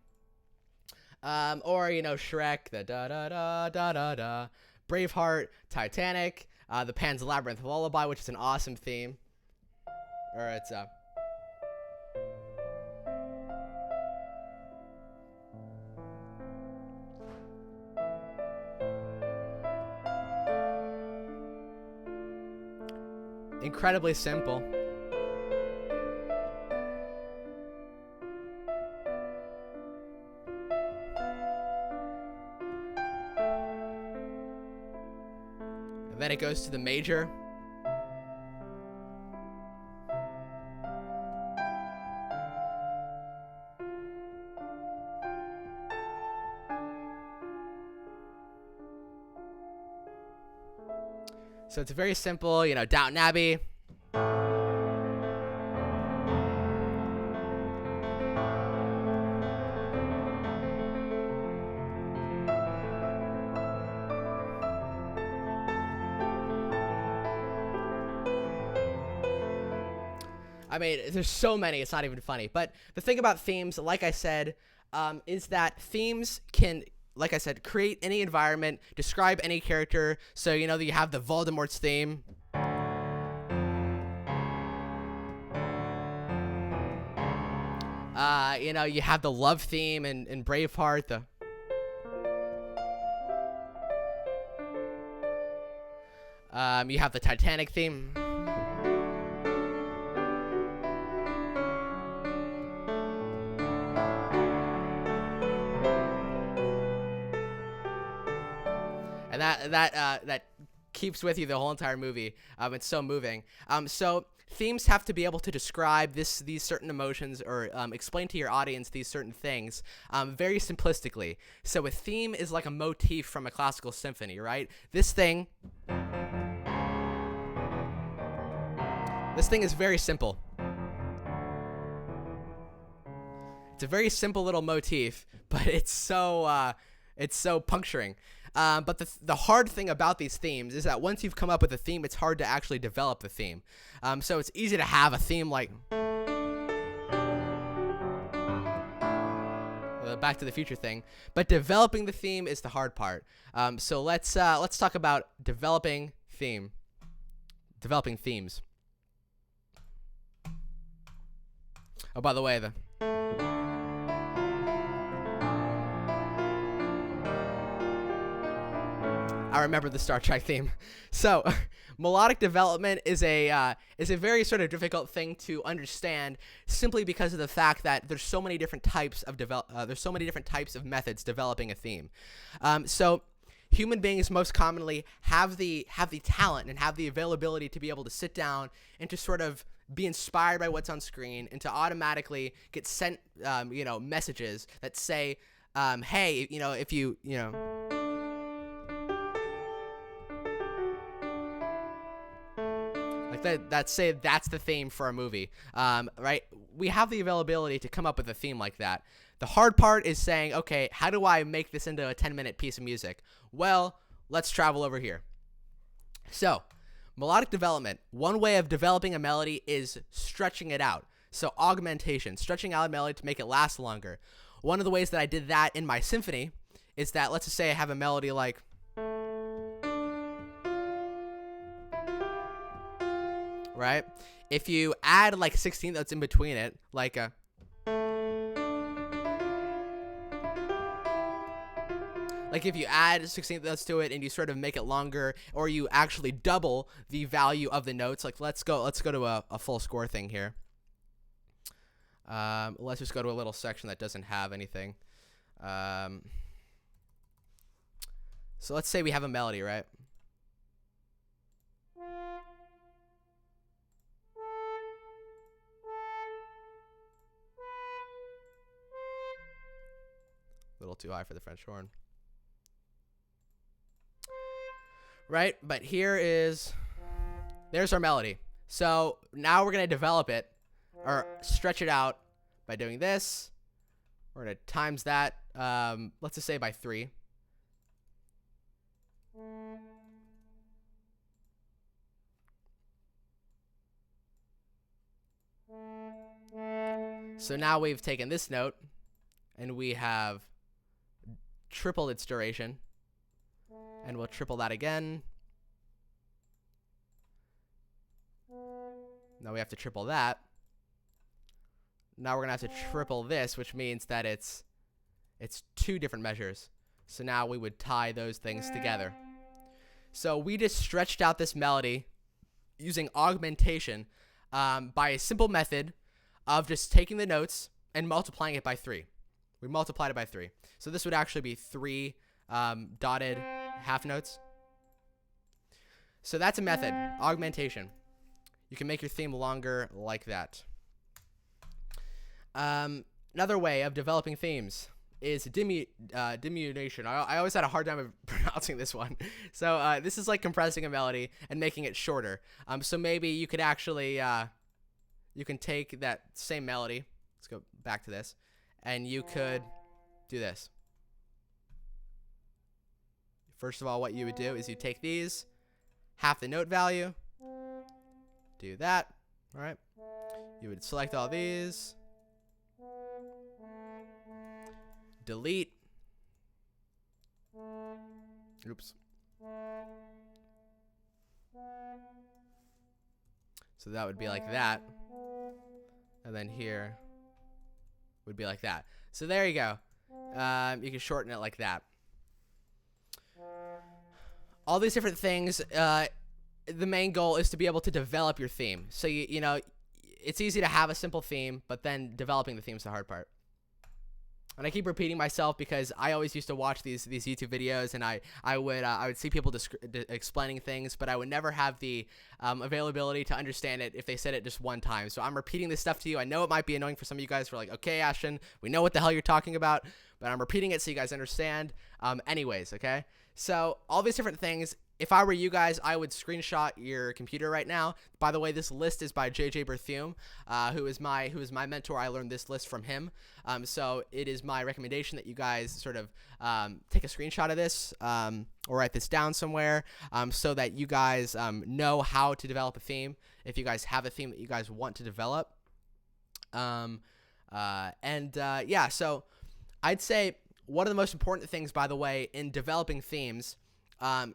[SPEAKER 1] Or Shrek, the da da da da da da, Braveheart, Titanic, the Pan's Labyrinth Lullaby, which is an awesome theme. Or it's incredibly simple. Then it goes to the major. So it's very simple, Downton Abbey. I mean, there's so many, it's not even funny. But the thing about themes, like I said, is that themes can, like I said, create any environment, describe any character. So, you know, you have the Voldemort's theme. You know, you have the love theme in Braveheart. You have the Titanic theme. And that keeps with you the whole entire movie. It's so moving. So themes have to be able to describe these certain emotions, or explain to your audience these certain things very simplistically. So a theme is like a motif from a classical symphony, right? This thing is very simple. It's a very simple little motif, but it's so puncturing. But the hard thing about these themes is that once you've come up with a theme, it's hard to actually develop the theme. So it's easy to have a theme like the Back to the Future thing, but developing the theme is the hard part. So let's talk about developing themes. Oh, by the way, I remember the Star Trek theme. So, melodic development is a very sort of difficult thing to understand, simply because of the fact that there's so many different types of methods developing a theme. So, human beings most commonly have the talent and have the availability to be able to sit down and to sort of be inspired by what's on screen, and to automatically get sent messages that say, hey, if you like that say that's the theme for a movie, right? We have the availability to come up with a theme like that. The hard part is saying, okay, how do I make this into a 10-minute piece of music? Well, let's travel over here. So, melodic development, one way of developing a melody is stretching it out. So augmentation, stretching out a melody to make it last longer. One of the ways that I did that in my symphony is that, let's just say I have a melody like, right? If you add like 16 notes in between it, like a, like if you add 16th notes to it and you sort of make it longer, or you actually double the value of the notes, like let's go to a full score thing here. Let's just go to a little section that doesn't have anything. So let's say we have a melody, right? A little too high for the French horn. Right? But there's our melody. So now we're going to develop it, or stretch it out by doing this. We're going to times that, let's just say by 3. So now we've taken this note and we have tripled its duration, and we'll triple that again. Now we have to triple that. Now we're gonna have to triple this, which means that it's 2 different measures. So now we would tie those things together. So we just stretched out this melody using augmentation by a simple method of just taking the notes and multiplying it by 3. We multiplied it by 3. So this would actually be 3 dotted half notes. So that's a method, augmentation. You can make your theme longer like that. Another way of developing themes is diminution. I always had a hard time of pronouncing this one. So this is like compressing a melody and making it shorter. So maybe you could actually, you can take that same melody. Let's go back to this. And you could do this. First of all, what you would do is you take these, half the note value, do that, all right? you would select all these, delete, oops. So that would be like that. And then here would be like that. So there you go. You can shorten it like that. All these different things, the main goal is to be able to develop your theme. So, you know, it's easy to have a simple theme, but then developing the theme is the hard part. And I keep repeating myself because I always used to watch these YouTube videos, and I would see people explaining things, but I would never have the availability to understand it if they said it just one time. So I'm repeating this stuff to you. I know it might be annoying for some of you guys who are like, okay, Ashton, we know what the hell you're talking about, but I'm repeating it so you guys understand. Anyways, okay? So all these different things, if I were you guys, I would screenshot your computer right now. By the way, this list is by J.J. Berthume, who is my mentor. I learned this list from him. So it is my recommendation that you guys sort of take a screenshot of this or write this down somewhere so that you guys know how to develop a theme if you guys have a theme that you guys want to develop. Yeah, so I'd say one of the most important things, by the way, in developing themes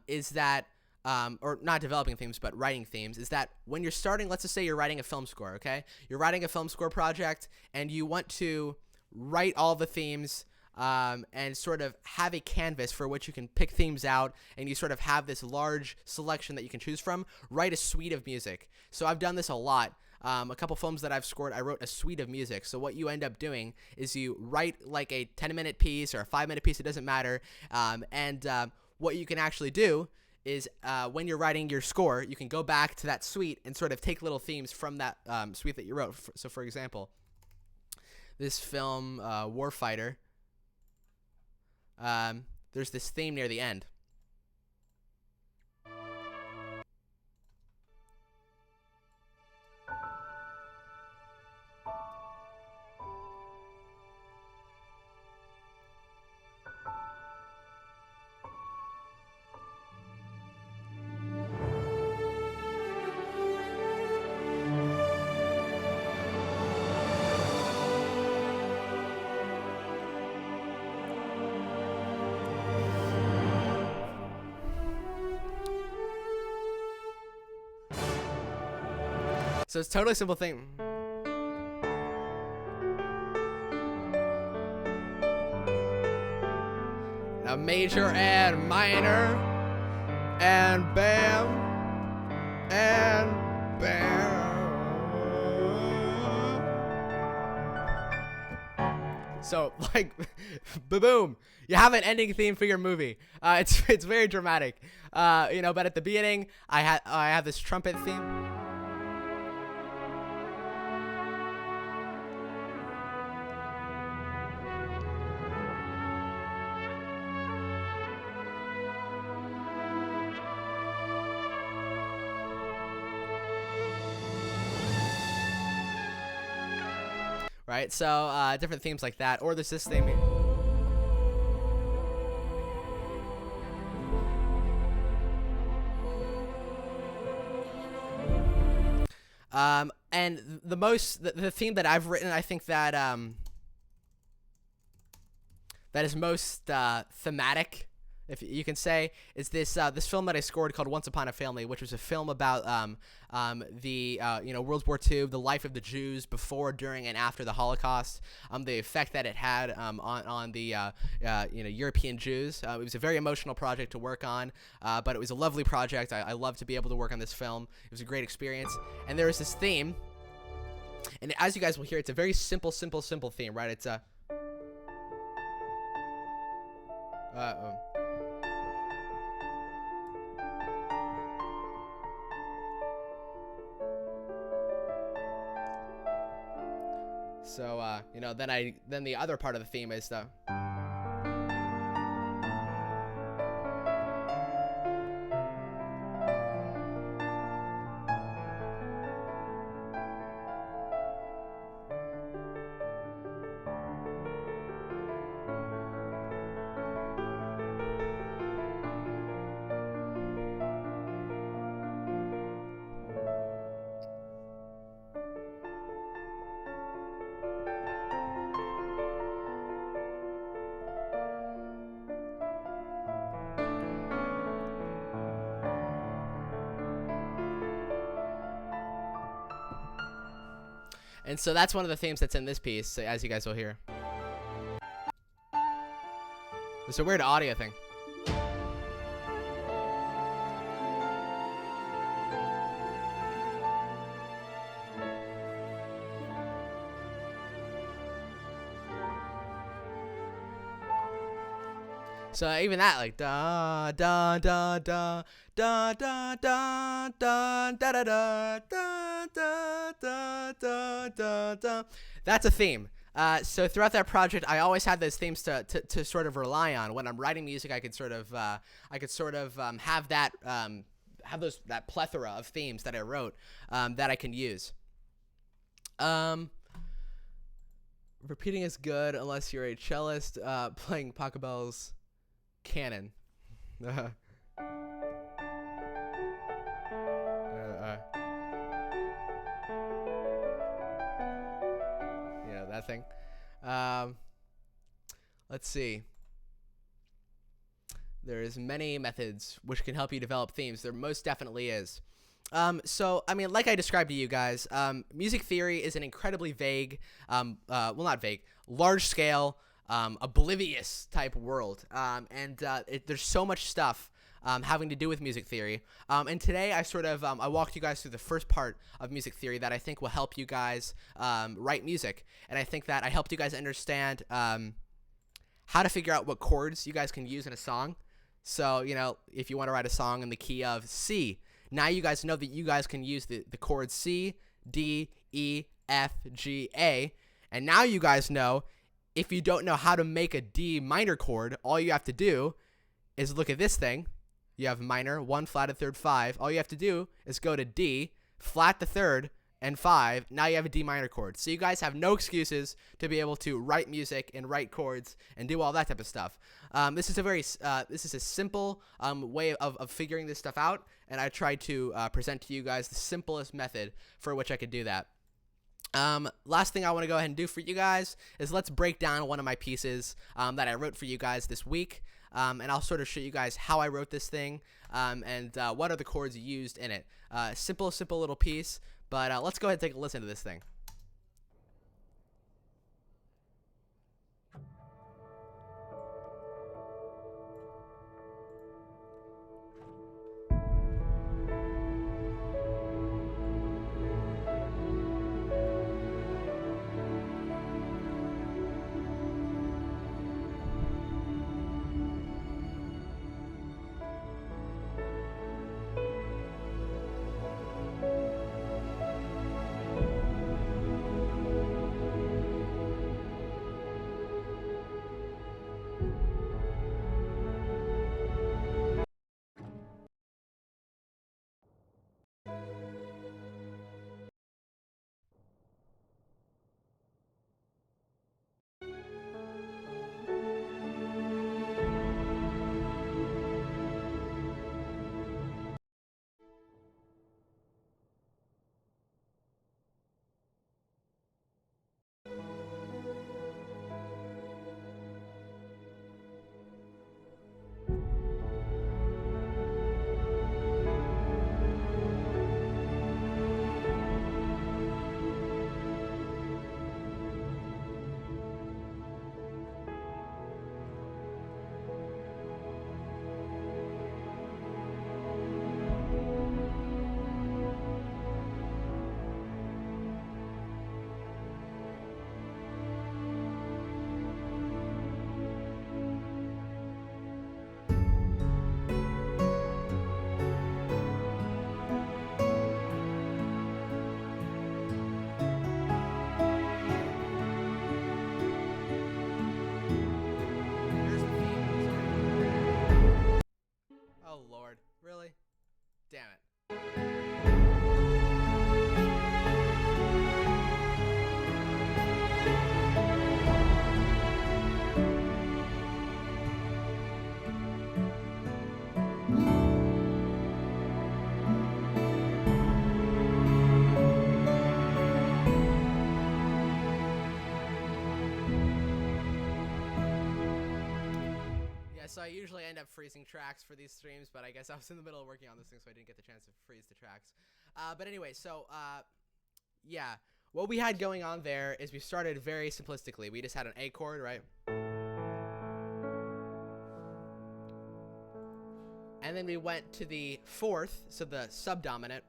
[SPEAKER 1] is that, or not developing themes, but writing themes, is that when you're starting, let's just say you're writing a film score, okay? You're writing a film score project, and you want to write all the themes and sort of have a canvas for which you can pick themes out, and you sort of have this large selection that you can choose from. Write a suite of music. So I've done this a lot. A couple films that I've scored, I wrote a suite of music. So what you end up doing is you write like a 10-minute piece or a 5-minute piece, it doesn't matter, what you can actually do is when you're writing your score, you can go back to that suite and sort of take little themes from that suite that you wrote. So, for example, this film, Warfighter, there's this theme near the end. So it's a totally simple thing. Now major and minor and bam and bam. So like boom, you have an ending theme for your movie. It's very dramatic. You know, but at the beginning I have this trumpet theme. Right, so different themes like that, or there's this theme. And the theme that I've written, I think that that is most thematic, if you can say, is this this film that I scored called Once Upon a Family, which was a film about the World War II, the life of the Jews before, during, and after the Holocaust, the effect that it had on the European Jews. It was a very emotional project to work on, but it was a lovely project. I love to be able to work on this film. It was a great experience, and there is this theme, and as you guys will hear, it's a very simple theme, right? It's a So, then the other part of the theme is the. And so that's one of the themes that's in this piece, as you guys will hear. It's a weird audio thing. So even that, like da da da da da da da da da da da da da da da da. That's a theme. So throughout that project, I always had those themes to sort of rely on. When I'm writing music, I could sort of have that that plethora of themes that I wrote that I can use. Repeating is good unless you're a cellist playing Pachelbel's canon. Yeah, that thing. Let's see. There's many methods which can help you develop themes. There most definitely is. So, I mean, like I described to you guys, music theory is an incredibly vague, well, not vague, large scale, oblivious type world. There's so much stuff having to do with music theory. And today I walked you guys through the first part of music theory that I think will help you guys write music. And I think that I helped you guys understand how to figure out what chords you guys can use in a song. So, you know, if you want to write a song in the key of C, now you guys know that you guys can use the chords C, D, E, F, G, A. And now you guys know if you don't know how to make a D minor chord, all you have to do is look at this thing. You have minor, 1 flat, 3rd, 5. All you have to do is go to D, flat the 3rd, and 5. Now you have a D minor chord. So you guys have no excuses to be able to write music and write chords and do all that type of stuff. This is a simple way of figuring this stuff out, and I tried to present to you guys the simplest method for which I could do that. Last thing I want to go ahead and do for you guys is let's break down one of my pieces that I wrote for you guys this week, and I'll sort of show you guys how I wrote this thing and what are the chords used in it. Simple little piece, but let's go ahead and take a listen to this thing. Oh, Lord. Really? Damn it. So I usually end up freezing tracks for these streams, but I guess I was in the middle of working on this thing, so I didn't get the chance to freeze the tracks. But anyway, so yeah, what we had going on there is we started very simplistically. We just had an A chord, right? And then we went to the fourth, so the subdominant.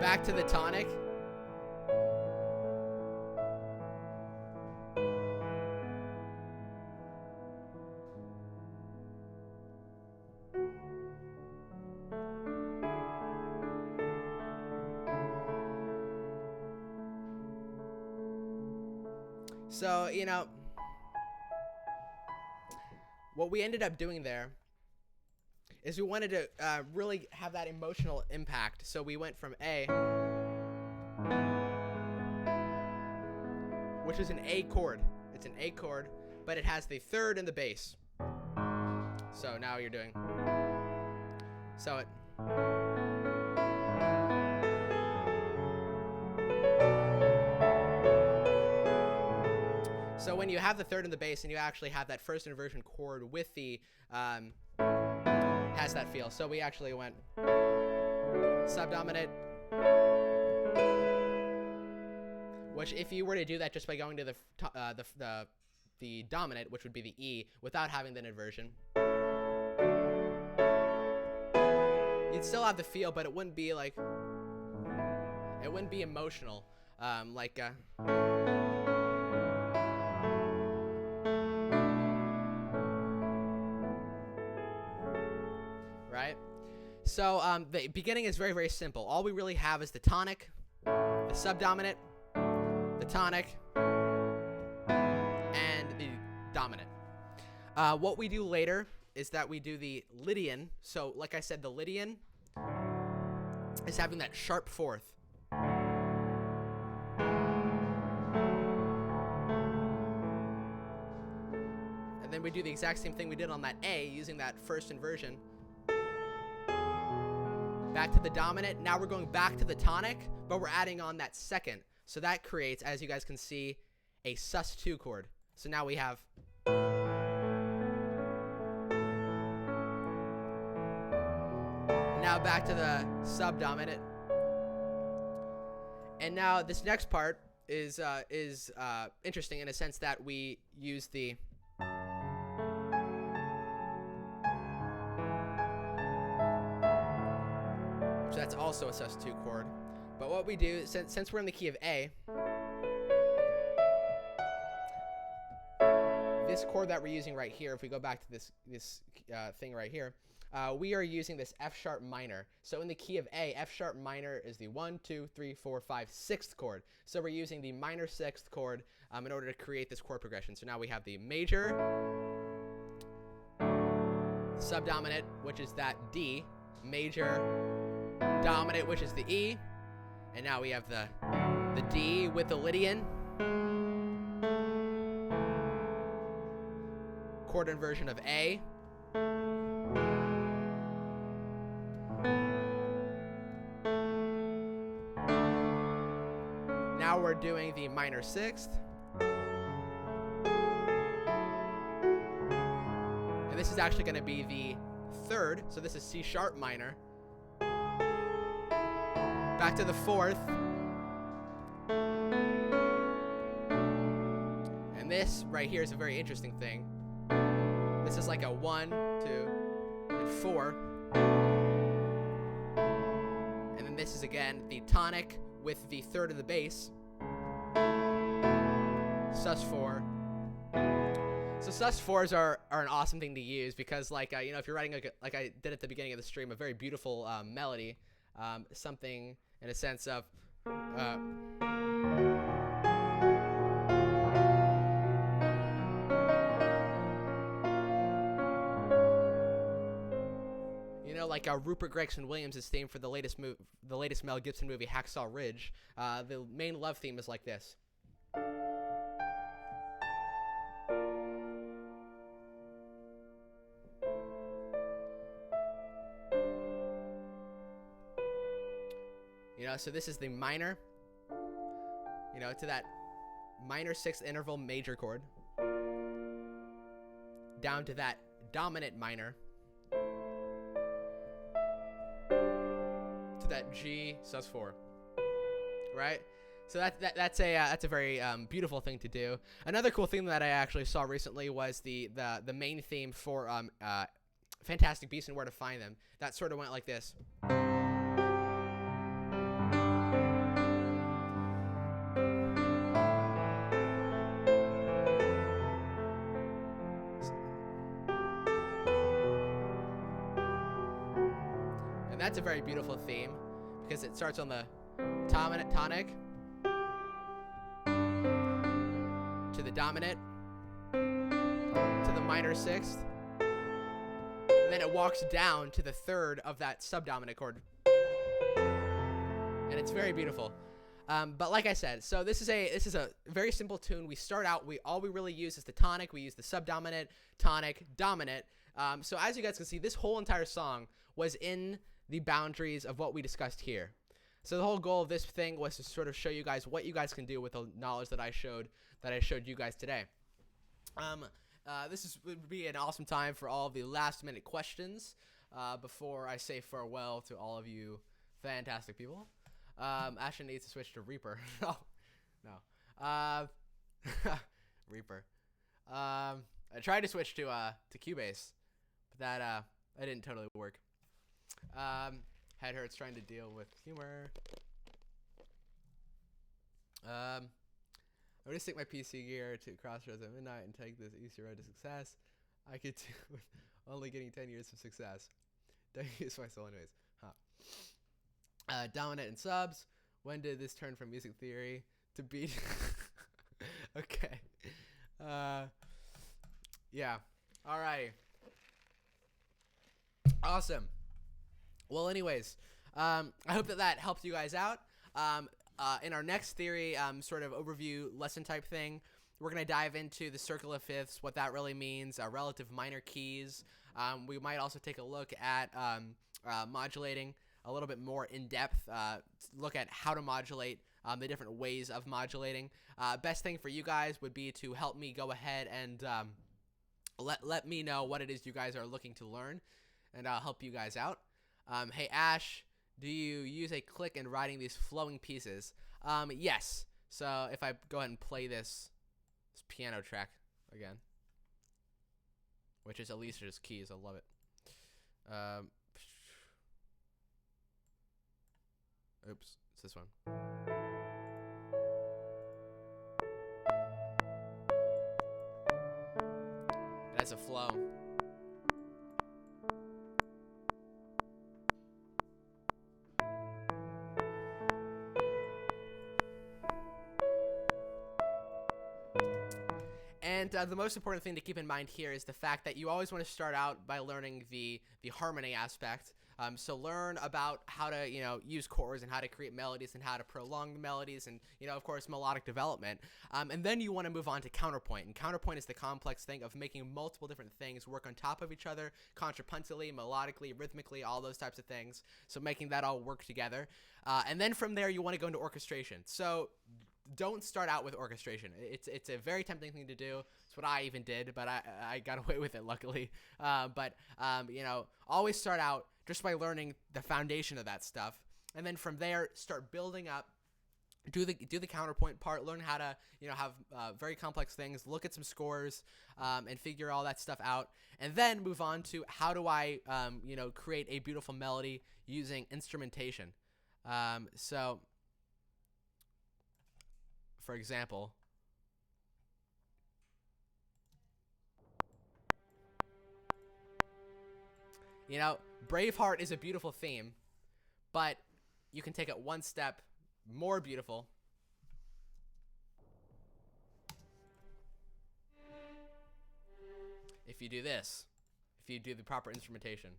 [SPEAKER 1] Back to the tonic. So, you know, what we ended up doing there is we wanted to really have that emotional impact. So we went from A, which is an A chord. It's an A chord, but it has the third and the bass. So now you're doing. So it. So when you have the third and the bass, and you actually have that first inversion chord with the has that feel. So we actually went subdominant, which if you were to do that just by going to the dominant, which would be the E, without having the inversion, you'd still have the feel, but it wouldn't be like, it wouldn't be emotional, right? So the beginning is very, very simple. All we really have is the tonic, the subdominant, the tonic, and the dominant. What we do later is that we do the Lydian. So like I said, the Lydian is having that sharp fourth. And then we do the exact same thing we did on that A, using that first inversion. Back to the dominant. Now we're going back to the tonic, but we're adding on that second. So that creates, as you guys can see, a sus2 chord. So now we have. Now back to the subdominant. And now this next part is interesting in a sense that we use the. So that's also a sus2 chord. But what we do, since we're in the key of A, this chord that we're using right here, if we go back to this thing right here, we are using this F sharp minor. So in the key of A, F sharp minor is the 1, 2, 3, 4, 5, 6th chord. So we're using the minor 6th chord in order to create this chord progression. So now we have the major, subdominant, which is that D, major, dominant, which is the E, and now we have the D with the Lydian, chord inversion of A, now we're doing the minor 6th, and this is actually going to be the 3rd, so this is C sharp minor. Back to the 4th. And this right here is a very interesting thing. This is like a 1, 2, and 4. And then this is again the tonic with the 3rd of the bass. Sus4. So sus4s are an awesome thing to use because, like, you know, if you're writing like I did at the beginning of the stream, a very beautiful melody, something in a sense of you know, like Rupert Gregson Williams' theme for the latest Mel Gibson movie Hacksaw Ridge. The main love theme is like this. You know, so this is the minor, you know, to that minor 6th interval major chord, down to that dominant minor, to that G sus4, right? So that's a very beautiful thing to do. Another cool thing that I actually saw recently was the main theme for Fantastic Beasts and Where to Find Them. That sort of went like this. And that's a very beautiful theme because it starts on the tonic to the dominant to the minor sixth, and then it walks down to the third of that subdominant chord, and it's very beautiful. But like I said, so this is a very simple tune. We start out, all we really use is the tonic. We use the subdominant, tonic, dominant. So as you guys can see, this whole entire song was in the boundaries of what we discussed here. So the whole goal of this thing was to sort of show you guys what you guys can do with the knowledge that I showed you guys today. This would be an awesome time for all of the last minute questions before I say farewell to all of you fantastic people. Ashton needs to switch to Reaper. No. Reaper. I tried to switch to Cubase, but that didn't totally work. Head hurts trying to deal with humor. I'm gonna stick my PC gear to Crossroads at midnight and take this easy road to success. I could do with only getting 10 years of success. Don't use my soul anyways. Dominant and subs. When did this turn from music theory to beat? Okay. Yeah. Alrighty. Awesome. Well, anyways, I hope that helped you guys out. In our next theory sort of overview lesson type thing, we're going to dive into the circle of fifths, what that really means, relative minor keys. We might also take a look at modulating a little bit more in depth, look at how to modulate, the different ways of modulating. Best thing for you guys would be to help me go ahead and let me know what it is you guys are looking to learn, and I'll help you guys out. Hey, Ash, do you use a click in writing these flowing pieces? Yes. So if I go ahead and play this piano track again, which is Alicia's keys, I love it. Oops, it's this one. It has a flow. And the most important thing to keep in mind here is the fact that you always want to start out by learning the harmony aspect. So learn about how to, use chords and how to create melodies and how to prolong the melodies and, of course, melodic development. And then you want to move on to counterpoint. And counterpoint is the complex thing of making multiple different things work on top of each other, contrapuntally, melodically, rhythmically, all those types of things. So making that all work together. And then from there, you want to go into orchestration. So don't start out with orchestration. It's a very tempting thing to do. It's what I even did, but I got away with it, luckily. Always start out just by learning the foundation of that stuff, and then from there start building up. Do the counterpoint part. Learn how to have very complex things. Look at some scores and figure all that stuff out, and then move on to how do I create a beautiful melody using instrumentation. So, for example, Braveheart is a beautiful theme, but you can take it one step more beautiful. If you do this, if you do the proper instrumentation.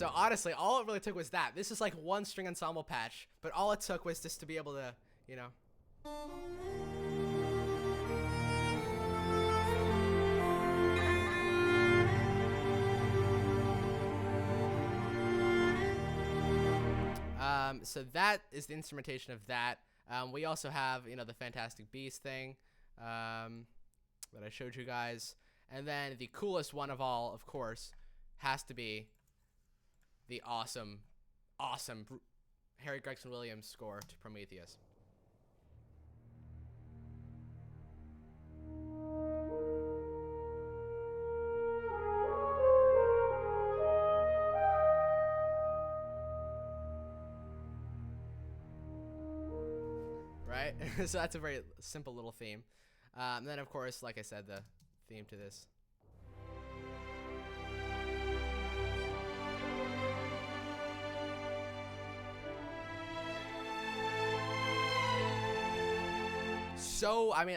[SPEAKER 1] So honestly, all it really took was that. This is like one string ensemble patch, but all it took was just to be able to, you know. So that is the instrumentation of that. We also have, you know, the Fantastic Beast thing that I showed you guys. And then the coolest one of all, of course, has to be the awesome Harry Gregson Williams score to Prometheus. Right? So that's a very simple little theme. And then, of course, like I said, the theme to this. So, I'm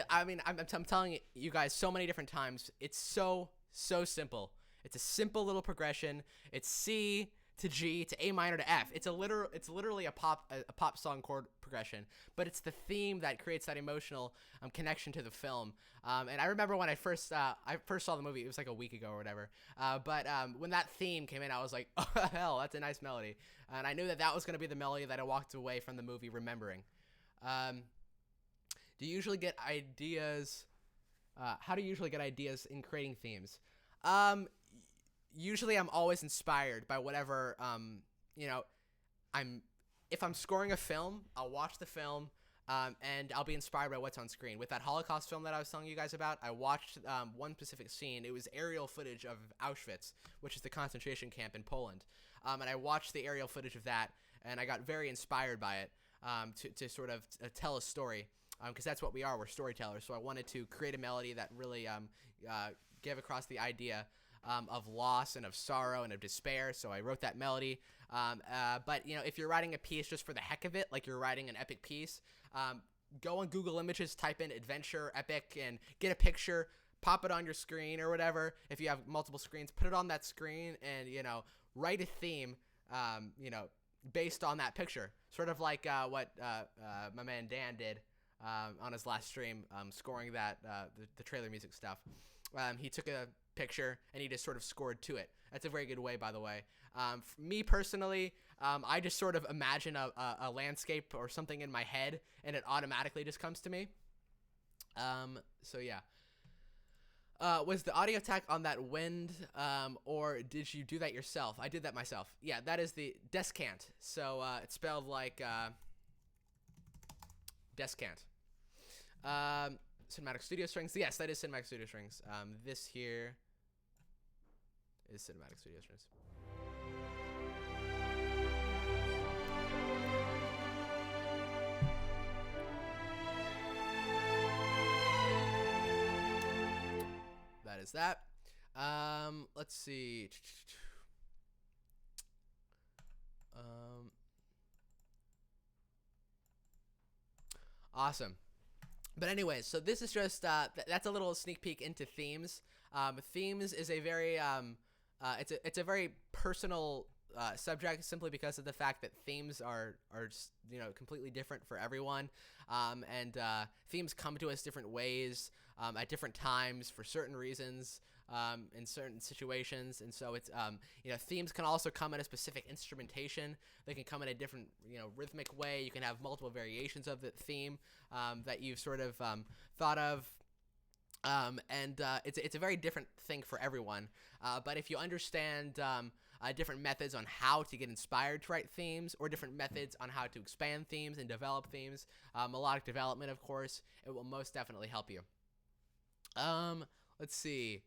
[SPEAKER 1] telling you guys so many different times. It's so simple. It's a simple little progression. It's C to G to A minor to F. It's literally a pop song chord progression, but it's the theme that creates that emotional connection to the film. And I remember when I first saw the movie, it was like a week ago or whatever. But when that theme came in, I was like, oh hell, that's a nice melody, and I knew that was going to be the melody that I walked away from the movie remembering. Do you usually get ideas? How do you usually get ideas in creating themes? Usually I'm always inspired by whatever, you know, if I'm scoring a film, I'll watch the film, and I'll be inspired by what's on screen. With that Holocaust film that I was telling you guys about, I watched one specific scene. It was aerial footage of Auschwitz, which is the concentration camp in Poland. And I watched the aerial footage of that, and I got very inspired by it to sort of tell a story, because that's what we are. We're storytellers. So I wanted to create a melody that really gave across the idea of loss and of sorrow and of despair. So I wrote that melody. But, you know, if you're writing a piece just for the heck of it, like you're writing an epic piece, go on Google Images, type in adventure, epic, and get a picture, pop it on your screen or whatever. If you have multiple screens, put it on that screen and, you know, write a theme, you know, based on that picture. Sort of like what my man Dan did on his last stream, scoring that the trailer music stuff. He took a picture and he just sort of scored to it. That's a very good way, by the way. For me personally, I just sort of imagine a landscape or something in my head and it automatically just comes to me. So yeah. Was the audio tech on that wind, or did you do that yourself? I did that myself. Yeah, that is the descant. So it's spelled like descant. Cinematic Studio Strings. Yes, that is Cinematic Studio Strings. This here is Cinematic Studio Strings. That is that. Let's see. Awesome. But anyways, so this is just that's a little sneak peek into themes. Themes is a very it's a very personal subject, simply because of the fact that themes are just, you know, completely different for everyone, and themes come to us different ways at different times for certain reasons, in certain situations. And so it's you know, themes can also come in a specific instrumentation. They can come in a different, you know, rhythmic way. You can have multiple variations of the theme that you've sort of thought of. And it's a very different thing for everyone. But if you understand different methods on how to get inspired to write themes, or different methods on how to expand themes and develop themes, melodic development, of course, it will most definitely help you. Let's see.